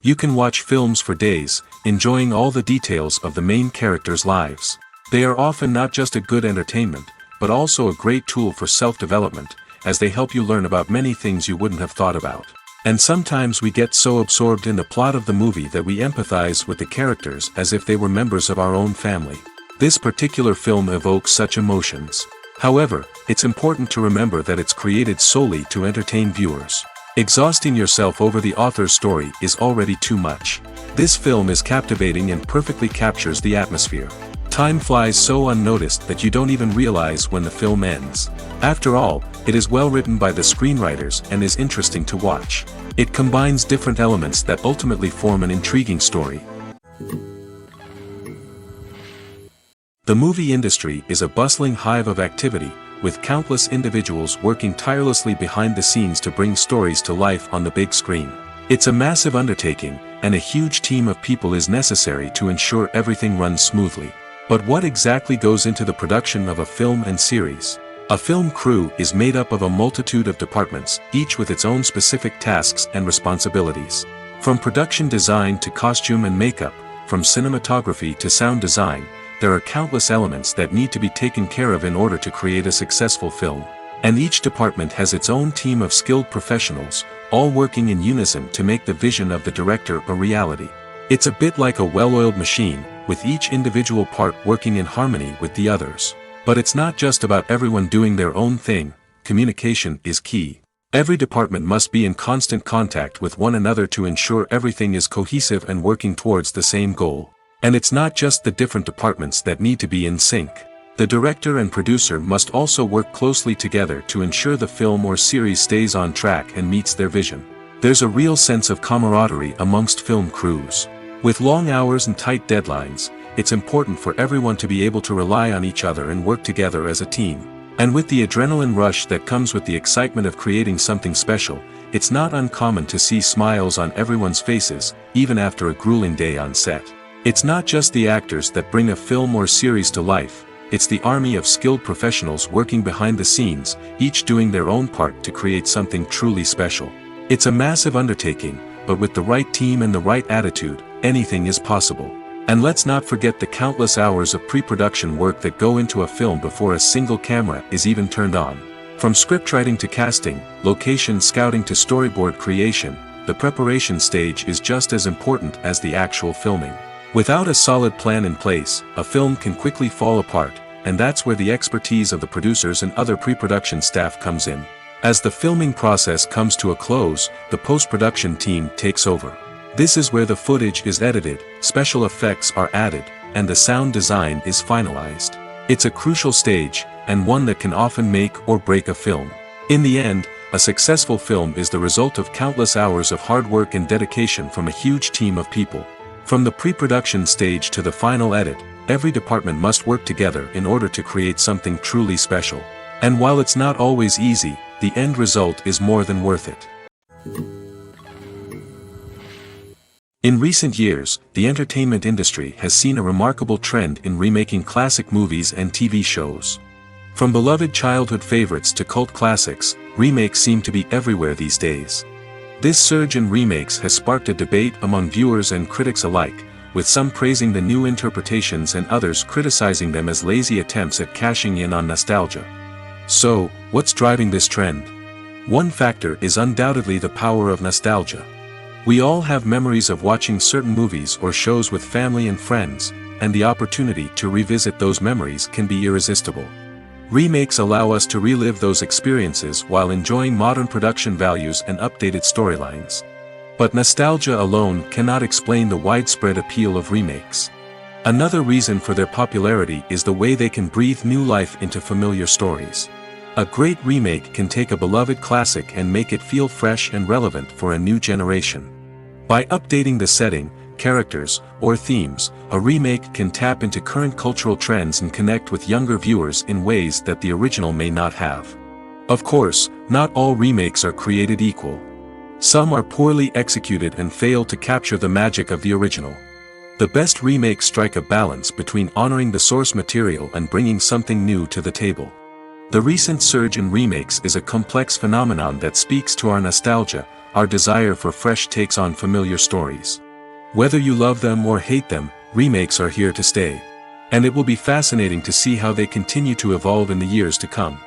You can watch films for days, enjoying all the details of the main characters' lives. They are often not just a good entertainment, but also a great tool for self-development, as they help you learn about many things you wouldn't have thought about. And sometimes we get so absorbed in the plot of the movie that we empathize with the characters as if they were members of our own family. This particular film evokes such emotions. However, it's important to remember that it's created solely to entertain viewers. Exhausting yourself over the author's story is already too much. This film is captivating and perfectly captures the atmosphere. Time flies so unnoticed that you don't even realize when the film ends. After all, it is well written by the screenwriters and is interesting to watch. It combines different elements that ultimately form an intriguing story. The movie industry is a bustling hive of activity, with countless individuals working tirelessly behind the scenes to bring stories to life on the big screen. It's a massive undertaking, and a huge team of people is necessary to ensure everything runs smoothly. But what exactly goes into the production of a film and series? A film crew is made up of a multitude of departments, each with its own specific tasks and responsibilities. From production design to costume and makeup, from cinematography to sound design, there are countless elements that need to be taken care of in order to create a successful film. And each department has its own team of skilled professionals, all working in unison to make the vision of the director a reality. It's a bit like a well-oiled machine, with each individual part working in harmony with the others. But it's not just about everyone doing their own thing. Communication is key. Every department must be in constant contact with one another to ensure everything is cohesive and working towards the same goal. And it's not just the different departments that need to be in sync. The director and producer must also work closely together to ensure the film or series stays on track and meets their vision. There's a real sense of camaraderie amongst film crews. With long hours and tight deadlines, it's important for everyone to be able to rely on each other and work together as a team. And with the adrenaline rush that comes with the excitement of creating something special, it's not uncommon to see smiles on everyone's faces, even after a grueling day on set. It's not just the actors that bring a film or series to life, it's the army of skilled professionals working behind the scenes, each doing their own part to create something truly special. It's a massive undertaking, but with the right team and the right attitude, anything is possible. And let's not forget the countless hours of pre-production work that go into a film before a single camera is even turned on. From scriptwriting to casting, location scouting to storyboard creation, the preparation stage is just as important as the actual filming. Without a solid plan in place, a film can quickly fall apart, and that's where the expertise of the producers and other pre-production staff comes in. As the filming process comes to a close, the post-production team takes over. This is where the footage is edited, special effects are added, and the sound design is finalized. It's a crucial stage, and one that can often make or break a film. In the end, a successful film is the result of countless hours of hard work and dedication from a huge team of people. From the pre-production stage to the final edit, every department must work together in order to create something truly special. And while it's not always easy, the end result is more than worth it. In recent years, the entertainment industry has seen a remarkable trend in remaking classic movies and TV shows. From beloved childhood favorites to cult classics, remakes seem to be everywhere these days. This surge in remakes has sparked a debate among viewers and critics alike, with some praising the new interpretations and others criticizing them as lazy attempts at cashing in on nostalgia. So, what's driving this trend? One factor is undoubtedly the power of nostalgia. We all have memories of watching certain movies or shows with family and friends, and the opportunity to revisit those memories can be irresistible. Remakes allow us to relive those experiences while enjoying modern production values and updated storylines. But nostalgia alone cannot explain the widespread appeal of remakes. Another reason for their popularity is the way they can breathe new life into familiar stories. A great remake can take a beloved classic and make it feel fresh and relevant for a new generation. By updating the setting, characters, or themes, a remake can tap into current cultural trends and connect with younger viewers in ways that the original may not have. Of course, not all remakes are created equal. Some are poorly executed and fail to capture the magic of the original. The best remakes strike a balance between honoring the source material and bringing something new to the table. The recent surge in remakes is a complex phenomenon that speaks to our nostalgia, our desire for fresh takes on familiar stories. Whether you love them or hate them, remakes are here to stay. And it will be fascinating to see how they continue to evolve in the years to come.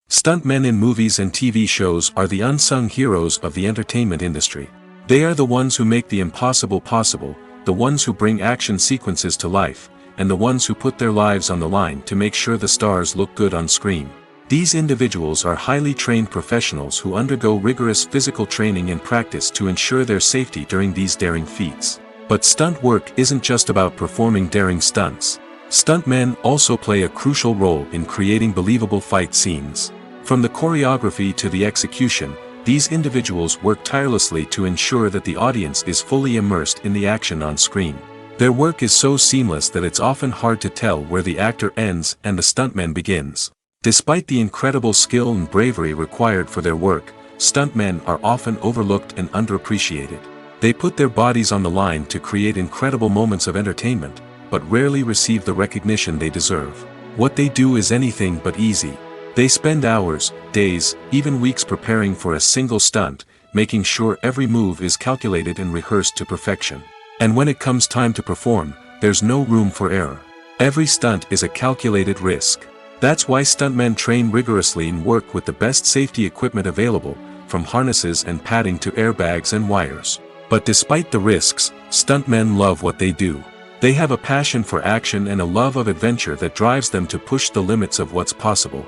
Stuntmen in movies and TV shows are the unsung heroes of the entertainment industry. They are the ones who make the impossible possible, the ones who bring action sequences to life, and the ones who put their lives on the line to make sure the stars look good on screen. These individuals are highly trained professionals who undergo rigorous physical training and practice to ensure their safety during these daring feats. But stunt work isn't just about performing daring stunts. Stuntmen also play a crucial role in creating believable fight scenes. From the choreography to the execution, these individuals work tirelessly to ensure that the audience is fully immersed in the action on screen. Their work is so seamless that it's often hard to tell where the actor ends and the stuntman begins. Despite the incredible skill and bravery required for their work, stuntmen are often overlooked and underappreciated. They put their bodies on the line to create incredible moments of entertainment, but rarely receive the recognition they deserve. What they do is anything but easy. They spend hours, days, even weeks preparing for a single stunt, making sure every move is calculated and rehearsed to perfection. And when it comes time to perform, there's no room for error. Every stunt is a calculated risk. That's why stuntmen train rigorously and work with the best safety equipment available, from harnesses and padding to airbags and wires. But despite the risks, stuntmen love what they do. They have a passion for action and a love of adventure that drives them to push the limits of what's possible.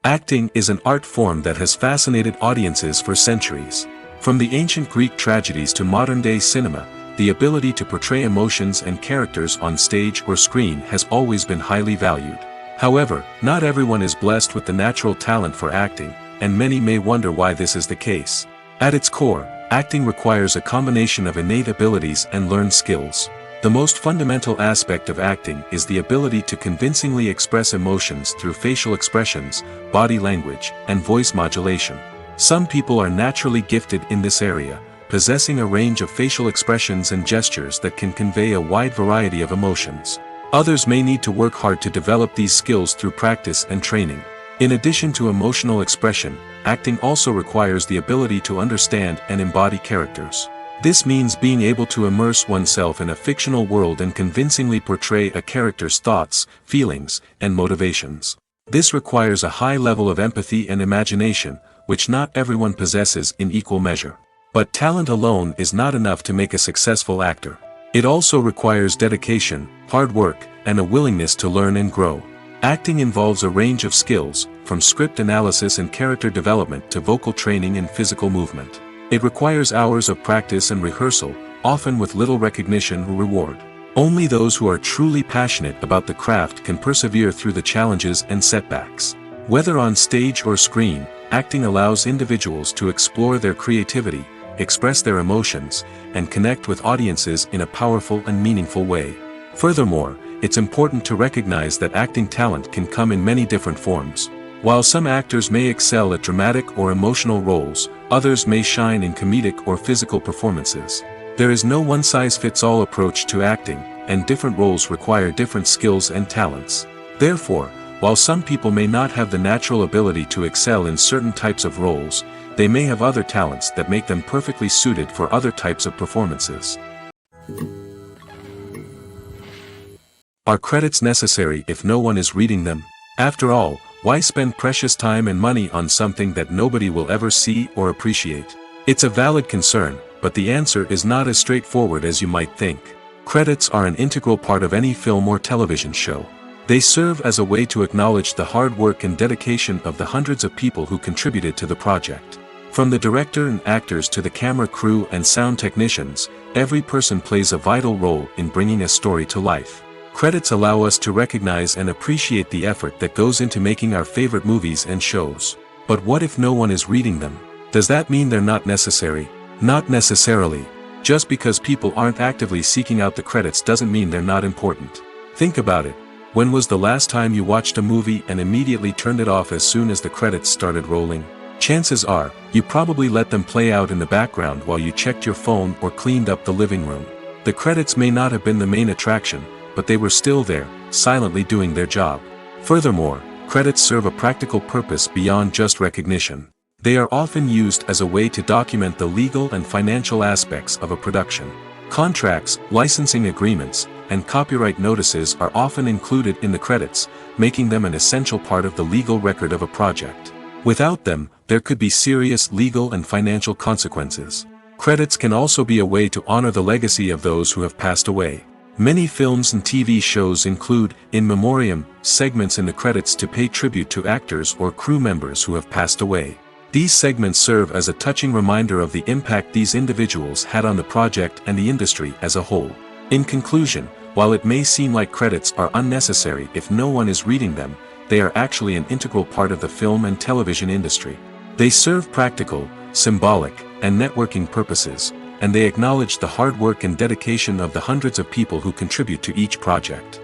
Acting is an art form that has fascinated audiences for centuries. From the ancient Greek tragedies to modern-day cinema, the ability to portray emotions and characters on stage or screen has always been highly valued. However, not everyone is blessed with the natural talent for acting, and many may wonder why this is the case. At its core, acting requires a combination of innate abilities and learned skills. The most fundamental aspect of acting is the ability to convincingly express emotions through facial expressions, body language, and voice modulation. Some people are naturally gifted in this area, possessing a range of facial expressions and gestures that can convey a wide variety of emotions. Others may need to work hard to develop these skills through practice and training. In addition to emotional expression, acting also requires the ability to understand and embody characters. This means being able to immerse oneself in a fictional world and convincingly portray a character's thoughts, feelings, and motivations. This requires a high level of empathy and imagination, which not everyone possesses in equal measure. But talent alone is not enough to make a successful actor. It also requires dedication, hard work, and a willingness to learn and grow. Acting involves a range of skills, from script analysis and character development to vocal training and physical movement. It requires hours of practice and rehearsal, often with little recognition or reward. Only those who are truly passionate about the craft can persevere through the challenges and setbacks. Whether on stage or screen, acting allows individuals to explore their creativity, express their emotions, and connect with audiences in a powerful and meaningful way. Furthermore, it's important to recognize that acting talent can come in many different forms. While some actors may excel at dramatic or emotional roles, others may shine in comedic or physical performances. There is no one-size-fits-all approach to acting, and different roles require different skills and talents. Therefore, while some people may not have the natural ability to excel in certain types of roles, they may have other talents that make them perfectly suited for other types of performances. Are credits necessary if no one is reading them? After all, why spend precious time and money on something that nobody will ever see or appreciate? It's a valid concern, but the answer is not as straightforward as you might think. Credits are an integral part of any film or television show. They serve as a way to acknowledge the hard work and dedication of the hundreds of people who contributed to the project. From the director and actors to the camera crew and sound technicians, every person plays a vital role in bringing a story to life. Credits allow us to recognize and appreciate the effort that goes into making our favorite movies and shows. But what if no one is reading them? Does that mean they're not necessary? Not necessarily. Just because people aren't actively seeking out the credits doesn't mean they're not important. Think about it. When was the last time you watched a movie and immediately turned it off as soon as the credits started rolling? Chances are, you probably let them play out in the background while you checked your phone or cleaned up the living room. The credits may not have been the main attraction, but they were still there, silently doing their job. Furthermore, credits serve a practical purpose beyond just recognition. They are often used as a way to document the legal and financial aspects of a production. Contracts, licensing agreements, and copyright notices are often included in the credits, making them an essential part of the legal record of a project. Without them, there could be serious legal and financial consequences. Credits can also be a way to honor the legacy of those who have passed away. Many films and TV shows include, in memoriam, segments in the credits to pay tribute to actors or crew members who have passed away. These segments serve as a touching reminder of the impact these individuals had on the project and the industry as a whole. In conclusion, while it may seem like credits are unnecessary if no one is reading them, they are actually an integral part of the film and television industry. They serve practical, symbolic, and networking purposes, and they acknowledge the hard work and dedication of the hundreds of people who contribute to each project.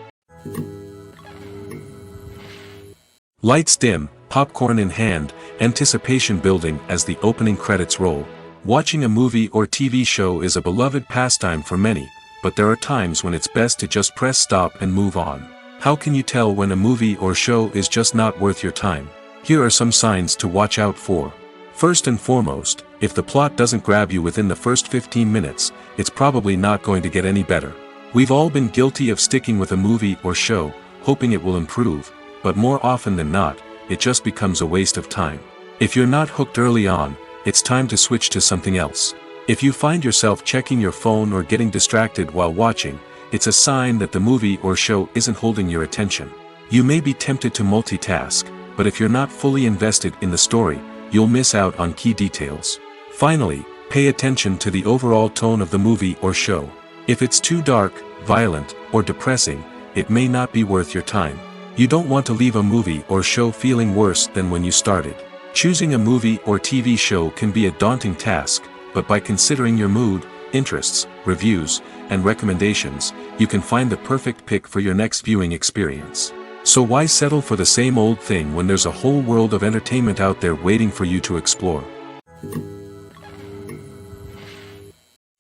Lights dim, popcorn in hand, anticipation building as the opening credits roll. Watching a movie or TV show is a beloved pastime for many, but there are times when it's best to just press stop and move on. How can you tell when a movie or show is just not worth your time? Here are some signs to watch out for. First and foremost, if the plot doesn't grab you within the first 15 minutes, it's probably not going to get any better. We've all been guilty of sticking with a movie or show, hoping it will improve, but more often than not, it just becomes a waste of time. If you're not hooked early on, it's time to switch to something else. If you find yourself checking your phone or getting distracted while watching, it's a sign that the movie or show isn't holding your attention. You may be tempted to multitask, but if you're not fully invested in the story, you'll miss out on key details. Finally, pay attention to the overall tone of the movie or show. If it's too dark, violent, or depressing, it may not be worth your time. You don't want to leave a movie or show feeling worse than when you started. Choosing a movie or TV show can be a daunting task, but by considering your mood, interests, reviews, and recommendations, you can find the perfect pick for your next viewing experience. So why settle for the same old thing when there's a whole world of entertainment out there waiting for you to explore?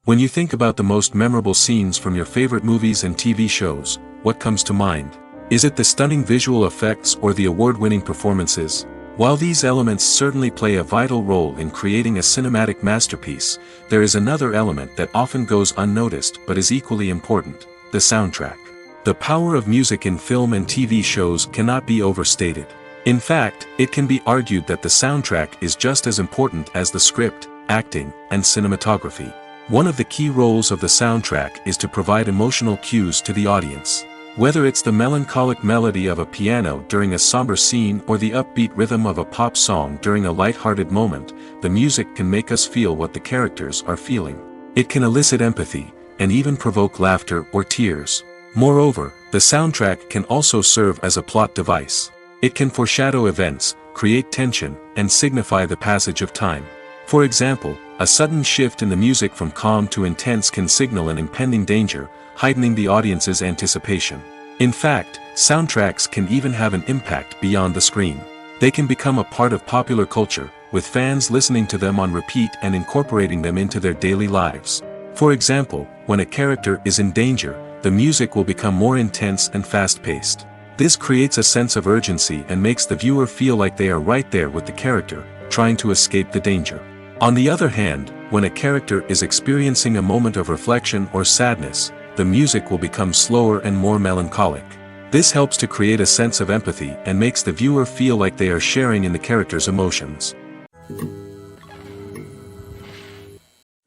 When you think about the most memorable scenes from your favorite movies and TV shows, what comes to mind? Is it the stunning visual effects or the award-winning performances? While these elements certainly play a vital role in creating a cinematic masterpiece, there is another element that often goes unnoticed but is equally important: the soundtrack. The power of music in film and TV shows cannot be overstated. In fact, it can be argued that the soundtrack is just as important as the script, acting, and cinematography. One of the key roles of the soundtrack is to provide emotional cues to the audience. Whether it's the melancholic melody of a piano during a somber scene or the upbeat rhythm of a pop song during a light-hearted moment, the music can make us feel what the characters are feeling. It can elicit empathy, and even provoke laughter or tears. Moreover, the soundtrack can also serve as a plot device. It can foreshadow events, create tension, and signify the passage of time. For example, a sudden shift in the music from calm to intense can signal an impending danger, heightening the audience's anticipation. In fact, soundtracks can even have an impact beyond the screen. They can become a part of popular culture, with fans listening to them on repeat and incorporating them into their daily lives. For example, when a character is in danger, the music will become more intense and fast-paced. This creates a sense of urgency and makes the viewer feel like they are right there with the character, trying to escape the danger. On the other hand, when a character is experiencing a moment of reflection or sadness, the music will become slower and more melancholic. This helps to create a sense of empathy and makes the viewer feel like they are sharing in the character's emotions.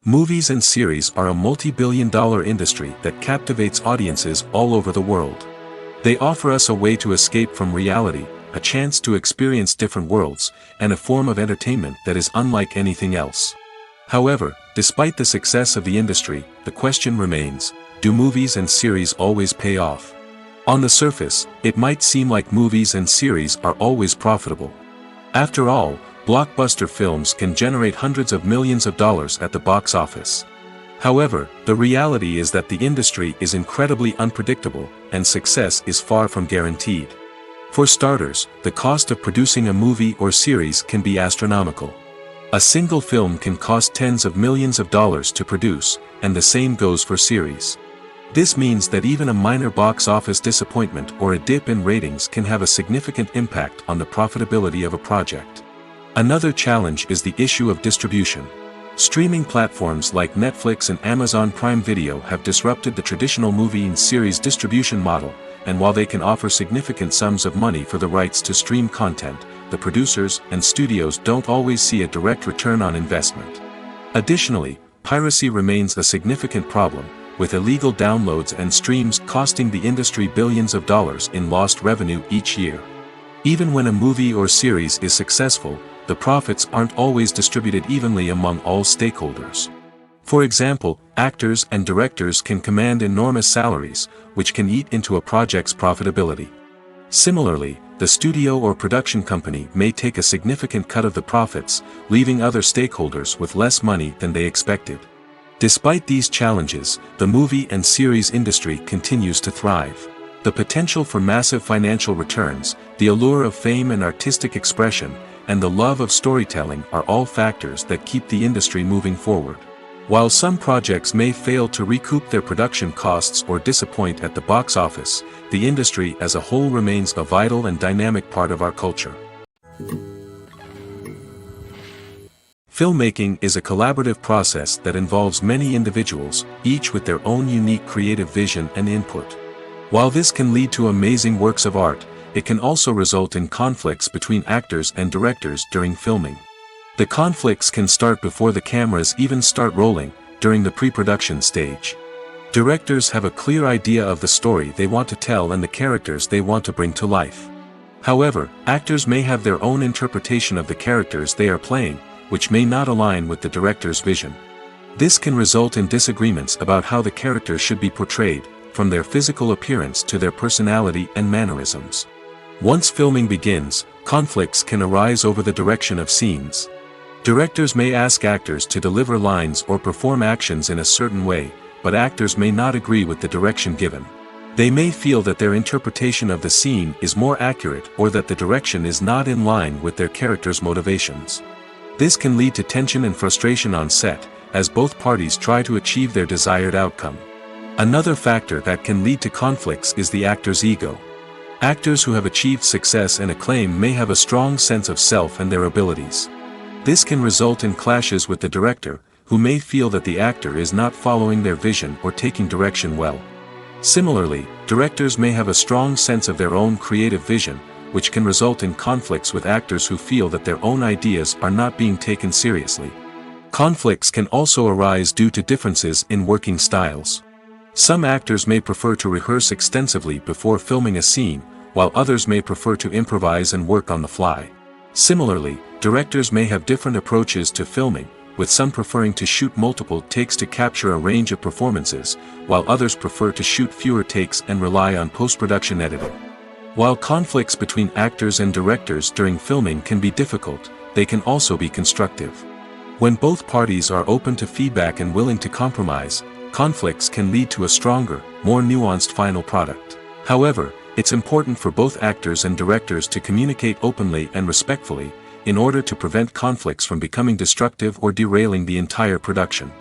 Movies and series are a multi-billion-dollar industry that captivates audiences all over the world. They offer us a way to escape from reality, a chance to experience different worlds, and a form of entertainment that is unlike anything else. However, despite the success of the industry, the question remains: do movies and series always pay off? On the surface, it might seem like movies and series are always profitable. After all, blockbuster films can generate hundreds of millions of dollars at the box office. However, the reality is that the industry is incredibly unpredictable, and success is far from guaranteed. For starters, the cost of producing a movie or series can be astronomical. A single film can cost tens of millions of dollars to produce, and the same goes for series. This means that even a minor box office disappointment or a dip in ratings can have a significant impact on the profitability of a project. Another challenge is the issue of distribution. Streaming platforms like Netflix and Amazon Prime Video have disrupted the traditional movie and series distribution model, and while they can offer significant sums of money for the rights to stream content, the producers and studios don't always see a direct return on investment. Additionally, piracy remains a significant problem, with illegal downloads and streams costing the industry billions of dollars in lost revenue each year. Even when a movie or series is successful, the profits aren't always distributed evenly among all stakeholders. For example, actors and directors can command enormous salaries, which can eat into a project's profitability. Similarly, the studio or production company may take a significant cut of the profits, leaving other stakeholders with less money than they expected. Despite these challenges, the movie and series industry continues to thrive. The potential for massive financial returns, the allure of fame and artistic expression, and the love of storytelling are all factors that keep the industry moving forward. While some projects may fail to recoup their production costs or disappoint at the box office, the industry as a whole remains a vital and dynamic part of our culture. Filmmaking is a collaborative process that involves many individuals, each with their own unique creative vision and input. While this can lead to amazing works of art, it can also result in conflicts between actors and directors during filming. The conflicts can start before the cameras even start rolling, during the pre-production stage. Directors have a clear idea of the story they want to tell and the characters they want to bring to life. However, actors may have their own interpretation of the characters they are playing, which may not align with the director's vision. This can result in disagreements about how the characters should be portrayed, from their physical appearance to their personality and mannerisms. Once filming begins, conflicts can arise over the direction of scenes. Directors may ask actors to deliver lines or perform actions in a certain way, but actors may not agree with the direction given. They may feel that their interpretation of the scene is more accurate or that the direction is not in line with their character's motivations. This can lead to tension and frustration on set, as both parties try to achieve their desired outcome. Another factor that can lead to conflicts is the actor's ego. Actors who have achieved success and acclaim may have a strong sense of self and their abilities. This can result in clashes with the director, who may feel that the actor is not following their vision or taking direction well. Similarly, directors may have a strong sense of their own creative vision, which can result in conflicts with actors who feel that their own ideas are not being taken seriously. Conflicts can also arise due to differences in working styles. Some actors may prefer to rehearse extensively before filming a scene, while others may prefer to improvise and work on the fly. Similarly, directors may have different approaches to filming, with some preferring to shoot multiple takes to capture a range of performances, while others prefer to shoot fewer takes and rely on post-production editing. While conflicts between actors and directors during filming can be difficult, they can also be constructive. When both parties are open to feedback and willing to compromise, conflicts can lead to a stronger, more nuanced final product. However, it's important for both actors and directors to communicate openly and respectfully, in order to prevent conflicts from becoming destructive or derailing the entire production.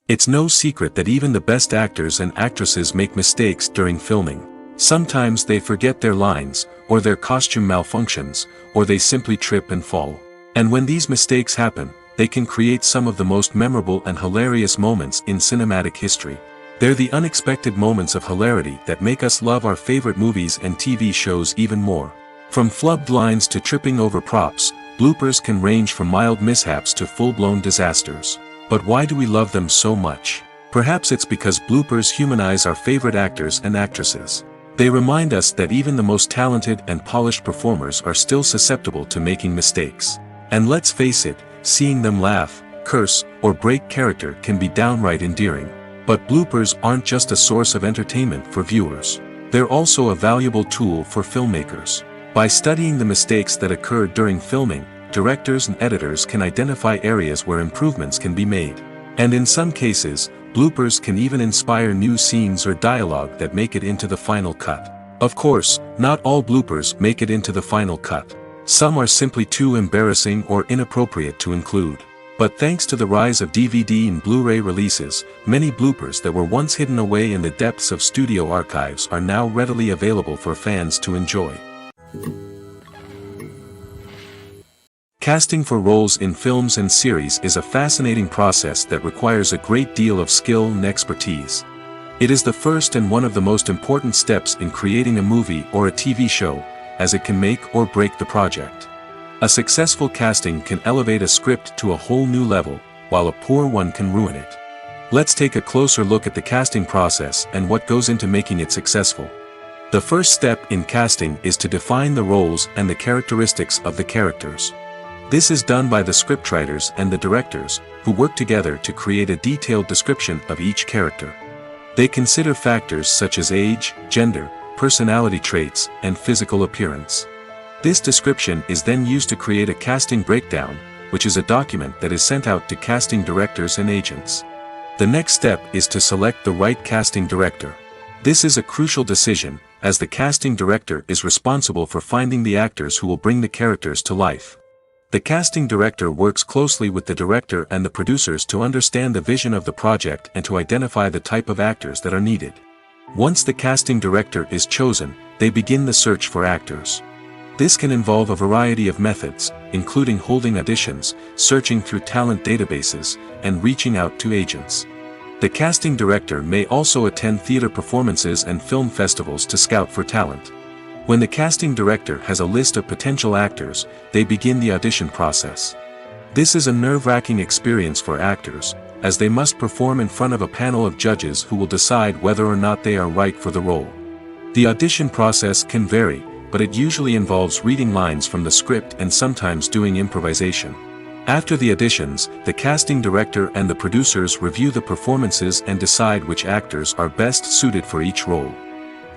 It's no secret that even the best actors and actresses make mistakes during filming. Sometimes they forget their lines, or their costume malfunctions, or they simply trip and fall. And when these mistakes happen, they can create some of the most memorable and hilarious moments in cinematic history. They're the unexpected moments of hilarity that make us love our favorite movies and TV shows even more. From flubbed lines to tripping over props, bloopers can range from mild mishaps to full-blown disasters. But why do we love them so much? Perhaps it's because bloopers humanize our favorite actors and actresses. They remind us that even the most talented and polished performers are still susceptible to making mistakes. And let's face it, seeing them laugh, curse, or break character can be downright endearing. But bloopers aren't just a source of entertainment for viewers. They're also a valuable tool for filmmakers. By studying the mistakes that occur during filming, directors and editors can identify areas where improvements can be made. And in some cases, bloopers can even inspire new scenes or dialogue that make it into the final cut. Of course, not all bloopers make it into the final cut. Some are simply too embarrassing or inappropriate to include. But thanks to the rise of DVD and Blu-ray releases, many bloopers that were once hidden away in the depths of studio archives are now readily available for fans to enjoy. Casting for roles in films and series is a fascinating process that requires a great deal of skill and expertise. It is the first and one of the most important steps in creating a movie or a TV show, as it can make or break the project. A successful casting can elevate a script to a whole new level, while a poor one can ruin it. Let's take a closer look at the casting process and what goes into making it successful. The first step in casting is to define the roles and the characteristics of the characters. This is done by the scriptwriters and the directors, who work together to create a detailed description of each character. They consider factors such as age, gender, personality traits, and physical appearance. This description is then used to create a casting breakdown, which is a document that is sent out to casting directors and agents. The next step is to select the right casting director. This is a crucial decision, as the casting director is responsible for finding the actors who will bring the characters to life. The casting director works closely with the director and the producers to understand the vision of the project and to identify the type of actors that are needed. Once the casting director is chosen, they begin the search for actors. This can involve a variety of methods, including holding auditions, searching through talent databases, and reaching out to agents. The casting director may also attend theater performances and film festivals to scout for talent. When the casting director has a list of potential actors, they begin the audition process. This is a nerve-wracking experience for actors, as they must perform in front of a panel of judges who will decide whether or not they are right for the role. The audition process can vary, but it usually involves reading lines from the script and sometimes doing improvisation. After the auditions, the casting director and the producers review the performances and decide which actors are best suited for each role.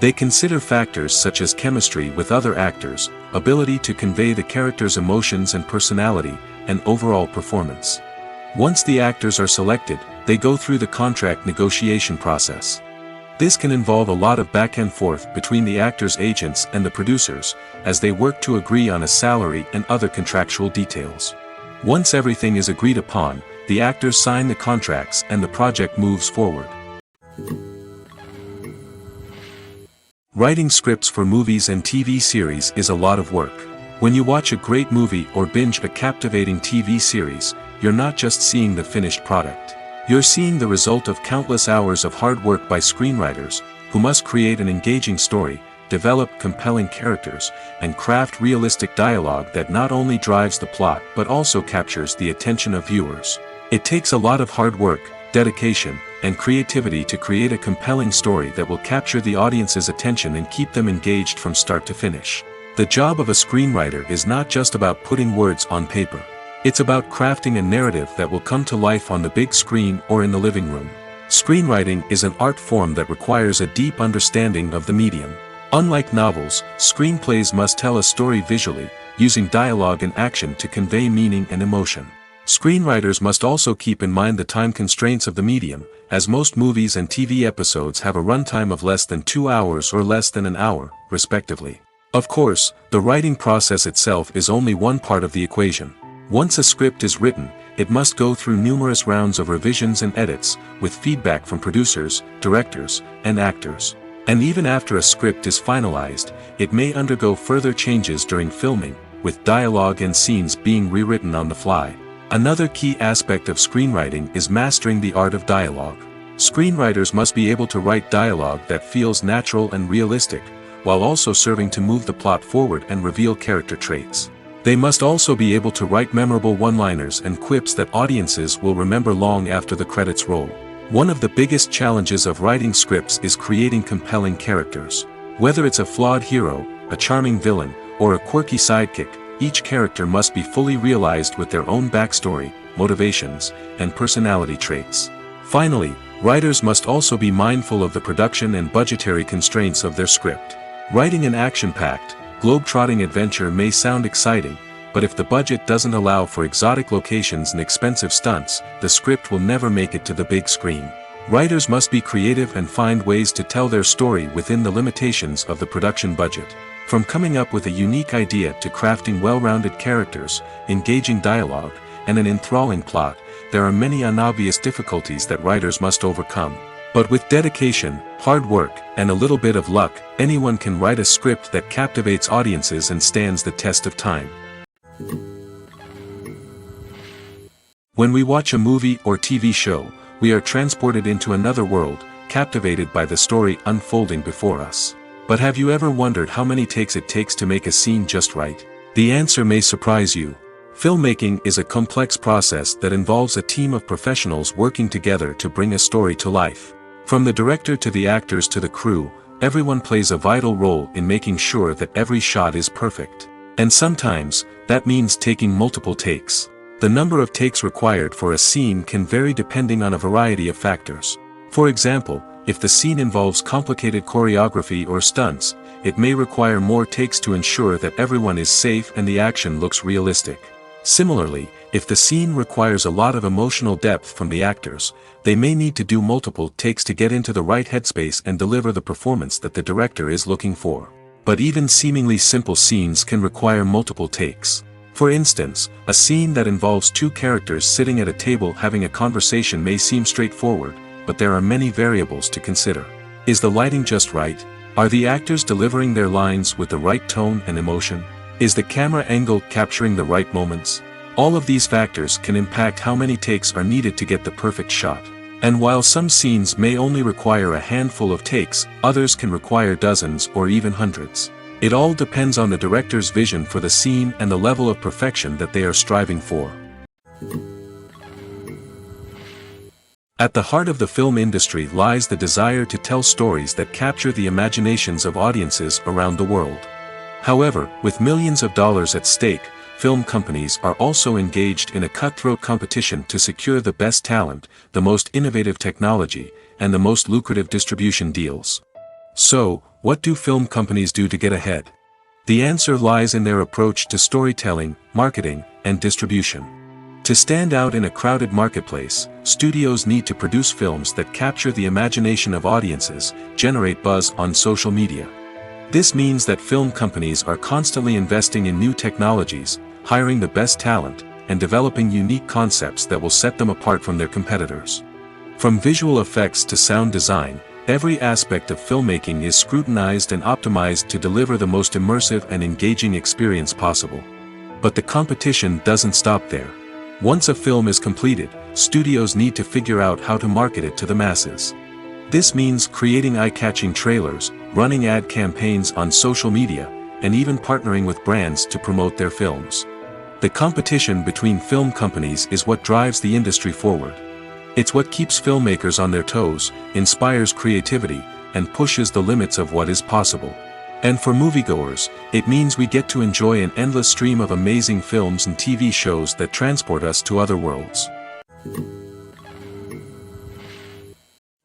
They consider factors such as chemistry with other actors, ability to convey the character's emotions and personality, and overall performance. Once the actors are selected, they go through the contract negotiation process. This can involve a lot of back and forth between the actors' agents and the producers, as they work to agree on a salary and other contractual details. Once everything is agreed upon, the actors sign the contracts and the project moves forward. Writing scripts for movies and TV series is a lot of work. When you watch a great movie or binge a captivating TV series, you're not just seeing the finished product. You're seeing the result of countless hours of hard work by screenwriters, who must create an engaging story, develop compelling characters, and craft realistic dialogue that not only drives the plot but also captures the attention of viewers. It takes a lot of hard work, dedication, and creativity to create a compelling story that will capture the audience's attention and keep them engaged from start to finish. The job of a screenwriter is not just about putting words on paper. It's about crafting a narrative that will come to life on the big screen or in the living room. Screenwriting is an art form that requires a deep understanding of the medium. Unlike novels, screenplays must tell a story visually, using dialogue and action to convey meaning and emotion. Screenwriters must also keep in mind the time constraints of the medium, as most movies and TV episodes have a runtime of less than 2 hours or less than an hour, respectively. Of course, the writing process itself is only one part of the equation. Once a script is written, it must go through numerous rounds of revisions and edits, with feedback from producers, directors, and actors. And even after a script is finalized, it may undergo further changes during filming, with dialogue and scenes being rewritten on the fly. Another key aspect of screenwriting is mastering the art of dialogue. Screenwriters must be able to write dialogue that feels natural and realistic, while also serving to move the plot forward and reveal character traits. They must also be able to write memorable one-liners and quips that audiences will remember long after the credits roll. One of the biggest challenges of writing scripts is creating compelling characters. Whether it's a flawed hero, a charming villain, or a quirky sidekick, each character must be fully realized with their own backstory, motivations, and personality traits. Finally, writers must also be mindful of the production and budgetary constraints of their script. Writing an action-packed, globe-trotting adventure may sound exciting, but if the budget doesn't allow for exotic locations and expensive stunts, the script will never make it to the big screen. Writers must be creative and find ways to tell their story within the limitations of the production budget. From coming up with a unique idea to crafting well-rounded characters, engaging dialogue, and an enthralling plot, there are many unobvious difficulties that writers must overcome. But with dedication, hard work, and a little bit of luck, anyone can write a script that captivates audiences and stands the test of time. When we watch a movie or TV show, we are transported into another world, captivated by the story unfolding before us. But have you ever wondered how many takes it takes to make a scene just right? The answer may surprise you. Filmmaking is a complex process that involves a team of professionals working together to bring a story to life. From the director to the actors to the crew, everyone plays a vital role in making sure that every shot is perfect. And sometimes, that means taking multiple takes. The number of takes required for a scene can vary depending on a variety of factors. For example, if the scene involves complicated choreography or stunts, it may require more takes to ensure that everyone is safe and the action looks realistic. Similarly, if the scene requires a lot of emotional depth from the actors, they may need to do multiple takes to get into the right headspace and deliver the performance that the director is looking for. But even seemingly simple scenes can require multiple takes. For instance, a scene that involves two characters sitting at a table having a conversation may seem straightforward, but there are many variables to consider. Is the lighting just right? Are the actors delivering their lines with the right tone and emotion? Is the camera angle capturing the right moments? All of these factors can impact how many takes are needed to get the perfect shot. And while some scenes may only require a handful of takes, others can require dozens or even hundreds. It all depends on the director's vision for the scene and the level of perfection that they are striving for. At the heart of the film industry lies the desire to tell stories that capture the imaginations of audiences around the world. However, with millions of dollars at stake, film companies are also engaged in a cutthroat competition to secure the best talent, the most innovative technology, and the most lucrative distribution deals. So, what do film companies do to get ahead? The answer lies in their approach to storytelling, marketing, and distribution. To stand out in a crowded marketplace, studios need to produce films that capture the imagination of audiences, generate buzz on social media. This means that film companies are constantly investing in new technologies, hiring the best talent, and developing unique concepts that will set them apart from their competitors. From visual effects to sound design, every aspect of filmmaking is scrutinized and optimized to deliver the most immersive and engaging experience possible. But the competition doesn't stop there. Once a film is completed, studios need to figure out how to market it to the masses. This means creating eye-catching trailers, running ad campaigns on social media, and even partnering with brands to promote their films. The competition between film companies is what drives the industry forward. It's what keeps filmmakers on their toes, inspires creativity, and pushes the limits of what is possible. And for moviegoers, it means we get to enjoy an endless stream of amazing films and TV shows that transport us to other worlds.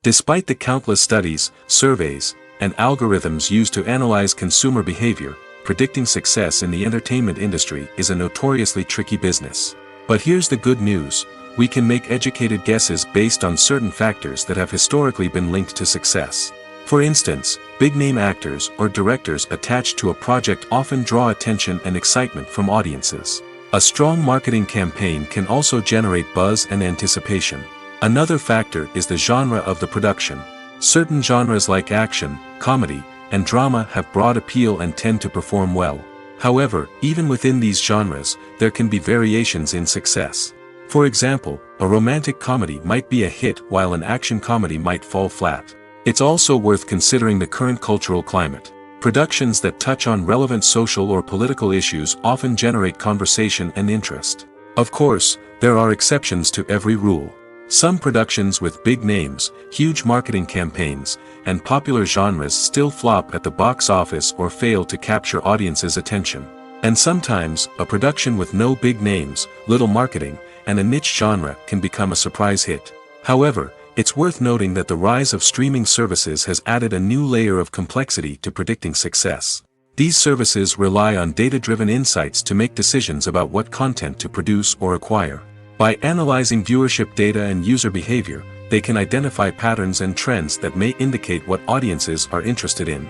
Despite the countless studies, surveys, and algorithms used to analyze consumer behavior, predicting success in the entertainment industry is a notoriously tricky business. But here's the good news: we can make educated guesses based on certain factors that have historically been linked to success. For instance, big-name actors or directors attached to a project often draw attention and excitement from audiences. A strong marketing campaign can also generate buzz and anticipation. Another factor is the genre of the production. Certain genres like action, comedy, and drama have broad appeal and tend to perform well. However, even within these genres, there can be variations in success. For example, a romantic comedy might be a hit while an action comedy might fall flat. It's also worth considering the current cultural climate. Productions that touch on relevant social or political issues often generate conversation and interest. Of course, there are exceptions to every rule. Some productions with big names, huge marketing campaigns, and popular genres still flop at the box office or fail to capture audiences' attention. And sometimes, a production with no big names, little marketing, and a niche genre can become a surprise hit. However, it's worth noting that the rise of streaming services has added a new layer of complexity to predicting success. These services rely on data-driven insights to make decisions about what content to produce or acquire. By analyzing viewership data and user behavior, they can identify patterns and trends that may indicate what audiences are interested in.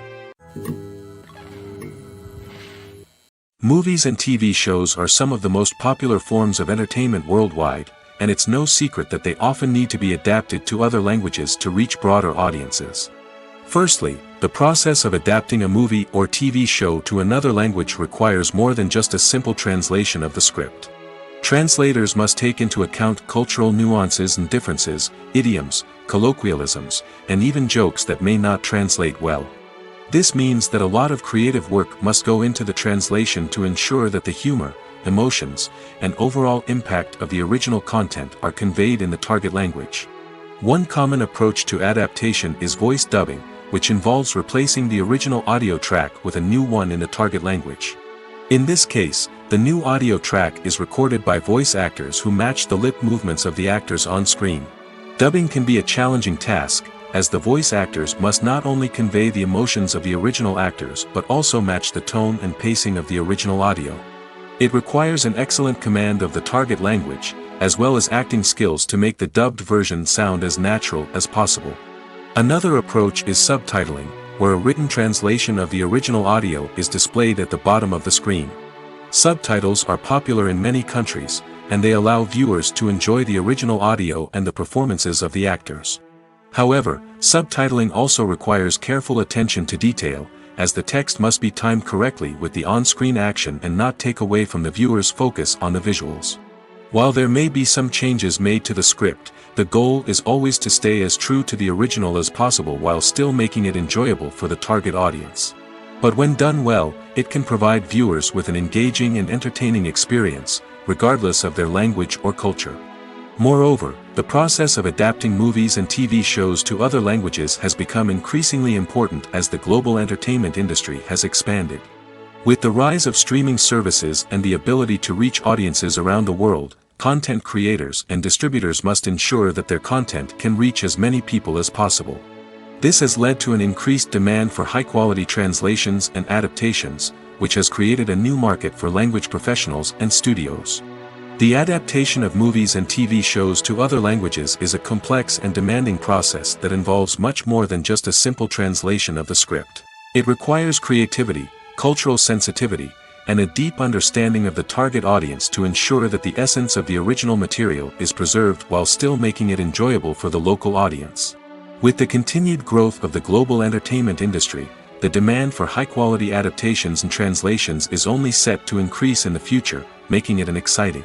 Movies and TV shows are some of the most popular forms of entertainment worldwide, and it's no secret that they often need to be adapted to other languages to reach broader audiences. Firstly, the process of adapting a movie or TV show to another language requires more than just a simple translation of the script. Translators must take into account cultural nuances and differences, idioms, colloquialisms, and even jokes that may not translate well. This means that a lot of creative work must go into the translation to ensure that the humor, emotions, and overall impact of the original content are conveyed in the target language. One common approach to adaptation is voice dubbing, which involves replacing the original audio track with a new one in the target language. In this case, the new audio track is recorded by voice actors who match the lip movements of the actors on screen. Dubbing can be a challenging task, as the voice actors must not only convey the emotions of the original actors but also match the tone and pacing of the original audio. It requires an excellent command of the target language, as well as acting skills to make the dubbed version sound as natural as possible. Another approach is subtitling, where a written translation of the original audio is displayed at the bottom of the screen. Subtitles are popular in many countries, and they allow viewers to enjoy the original audio and the performances of the actors. However, subtitling also requires careful attention to detail, as the text must be timed correctly with the on-screen action and not take away from the viewer's focus on the visuals. While there may be some changes made to the script, the goal is always to stay as true to the original as possible while still making it enjoyable for the target audience. But when done well, it can provide viewers with an engaging and entertaining experience, regardless of their language or culture. Moreover, the process of adapting movies and TV shows to other languages has become increasingly important as the global entertainment industry has expanded. With the rise of streaming services and the ability to reach audiences around the world, content creators and distributors must ensure that their content can reach as many people as possible. This has led to an increased demand for high-quality translations and adaptations, which has created a new market for language professionals and studios. The adaptation of movies and TV shows to other languages is a complex and demanding process that involves much more than just a simple translation of the script. It requires creativity, cultural sensitivity, and a deep understanding of the target audience to ensure that the essence of the original material is preserved while still making it enjoyable for the local audience. With the continued growth of the global entertainment industry, the demand for high-quality adaptations and translations is only set to increase in the future, making it an exciting.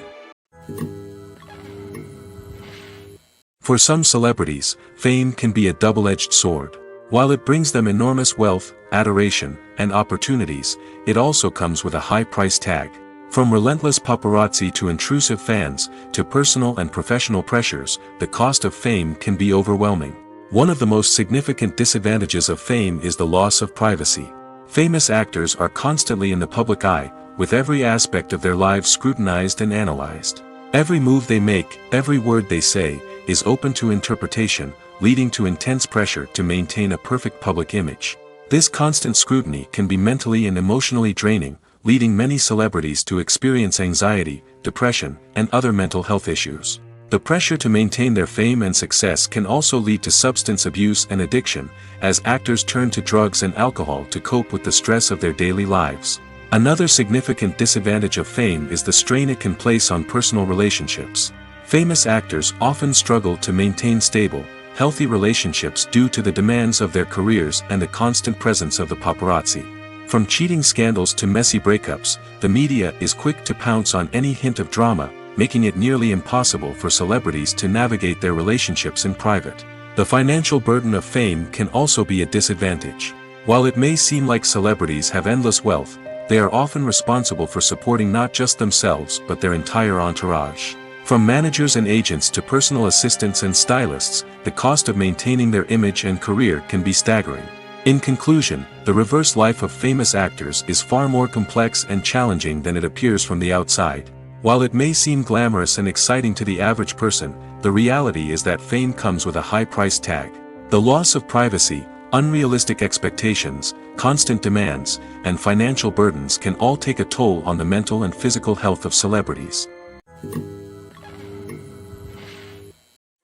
For some celebrities, fame can be a double-edged sword. While it brings them enormous wealth, adoration, and opportunities, it also comes with a high price tag. From relentless paparazzi to intrusive fans, to personal and professional pressures, the cost of fame can be overwhelming. One of the most significant disadvantages of fame is the loss of privacy. Famous actors are constantly in the public eye, with every aspect of their lives scrutinized and analyzed. Every move they make, every word they say, is open to interpretation, leading to intense pressure to maintain a perfect public image. This constant scrutiny can be mentally and emotionally draining, leading many celebrities to experience anxiety, depression, and other mental health issues. The pressure to maintain their fame and success can also lead to substance abuse and addiction, as actors turn to drugs and alcohol to cope with the stress of their daily lives. Another significant disadvantage of fame is the strain it can place on personal relationships. Famous actors often struggle to maintain stable, healthy relationships due to the demands of their careers and the constant presence of the paparazzi. From cheating scandals to messy breakups, the media is quick to pounce on any hint of drama, making it nearly impossible for celebrities to navigate their relationships in private. The financial burden of fame can also be a disadvantage. While it may seem like celebrities have endless wealth, they are often responsible for supporting not just themselves but their entire entourage. From managers and agents to personal assistants and stylists, the cost of maintaining their image and career can be staggering. In conclusion, the reverse life of famous actors is far more complex and challenging than it appears from the outside. While it may seem glamorous and exciting to the average person, the reality is that fame comes with a high price tag. The loss of privacy, unrealistic expectations, constant demands, and financial burdens can all take a toll on the mental and physical health of celebrities.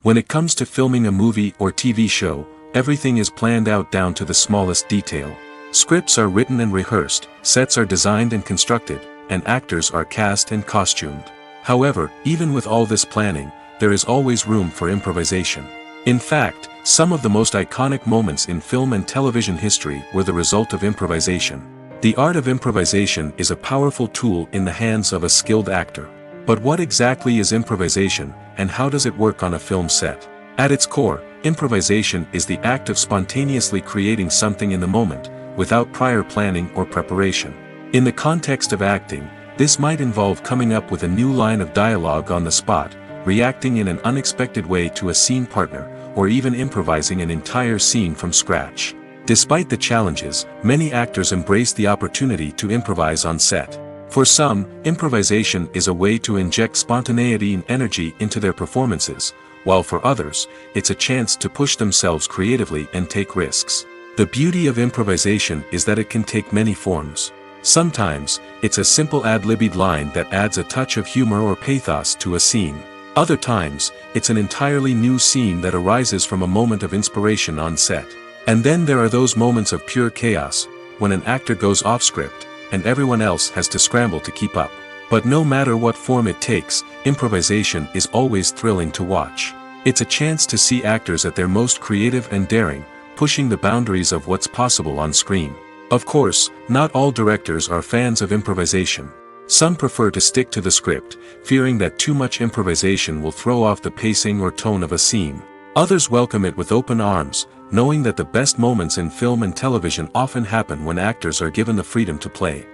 When it comes to filming a movie or TV show, everything is planned out down to the smallest detail. Scripts are written and rehearsed, sets are designed and constructed, and actors are cast and costumed. However, even with all this planning, there is always room for improvisation. In fact, some of the most iconic moments in film and television history were the result of improvisation. The art of improvisation is a powerful tool in the hands of a skilled actor. But what exactly is improvisation, and how does it work on a film set? At its core, improvisation is the act of spontaneously creating something in the moment, without prior planning or preparation. In the context of acting, this might involve coming up with a new line of dialogue on the spot, reacting in an unexpected way to a scene partner, or even improvising an entire scene from scratch. Despite the challenges, many actors embrace the opportunity to improvise on set. For some, improvisation is a way to inject spontaneity and energy into their performances, while for others, it's a chance to push themselves creatively and take risks. The beauty of improvisation is that it can take many forms. Sometimes, it's a simple ad-libbed line that adds a touch of humor or pathos to a scene. Other times, it's an entirely new scene that arises from a moment of inspiration on set. And then there are those moments of pure chaos, when an actor goes off script, and everyone else has to scramble to keep up. But no matter what form it takes, improvisation is always thrilling to watch. It's a chance to see actors at their most creative and daring, pushing the boundaries of what's possible on screen. Of course, not all directors are fans of improvisation. Some prefer to stick to the script, fearing that too much improvisation will throw off the pacing or tone of a scene. Others welcome it with open arms, knowing that the best moments in film and television often happen when actors are given the freedom to play.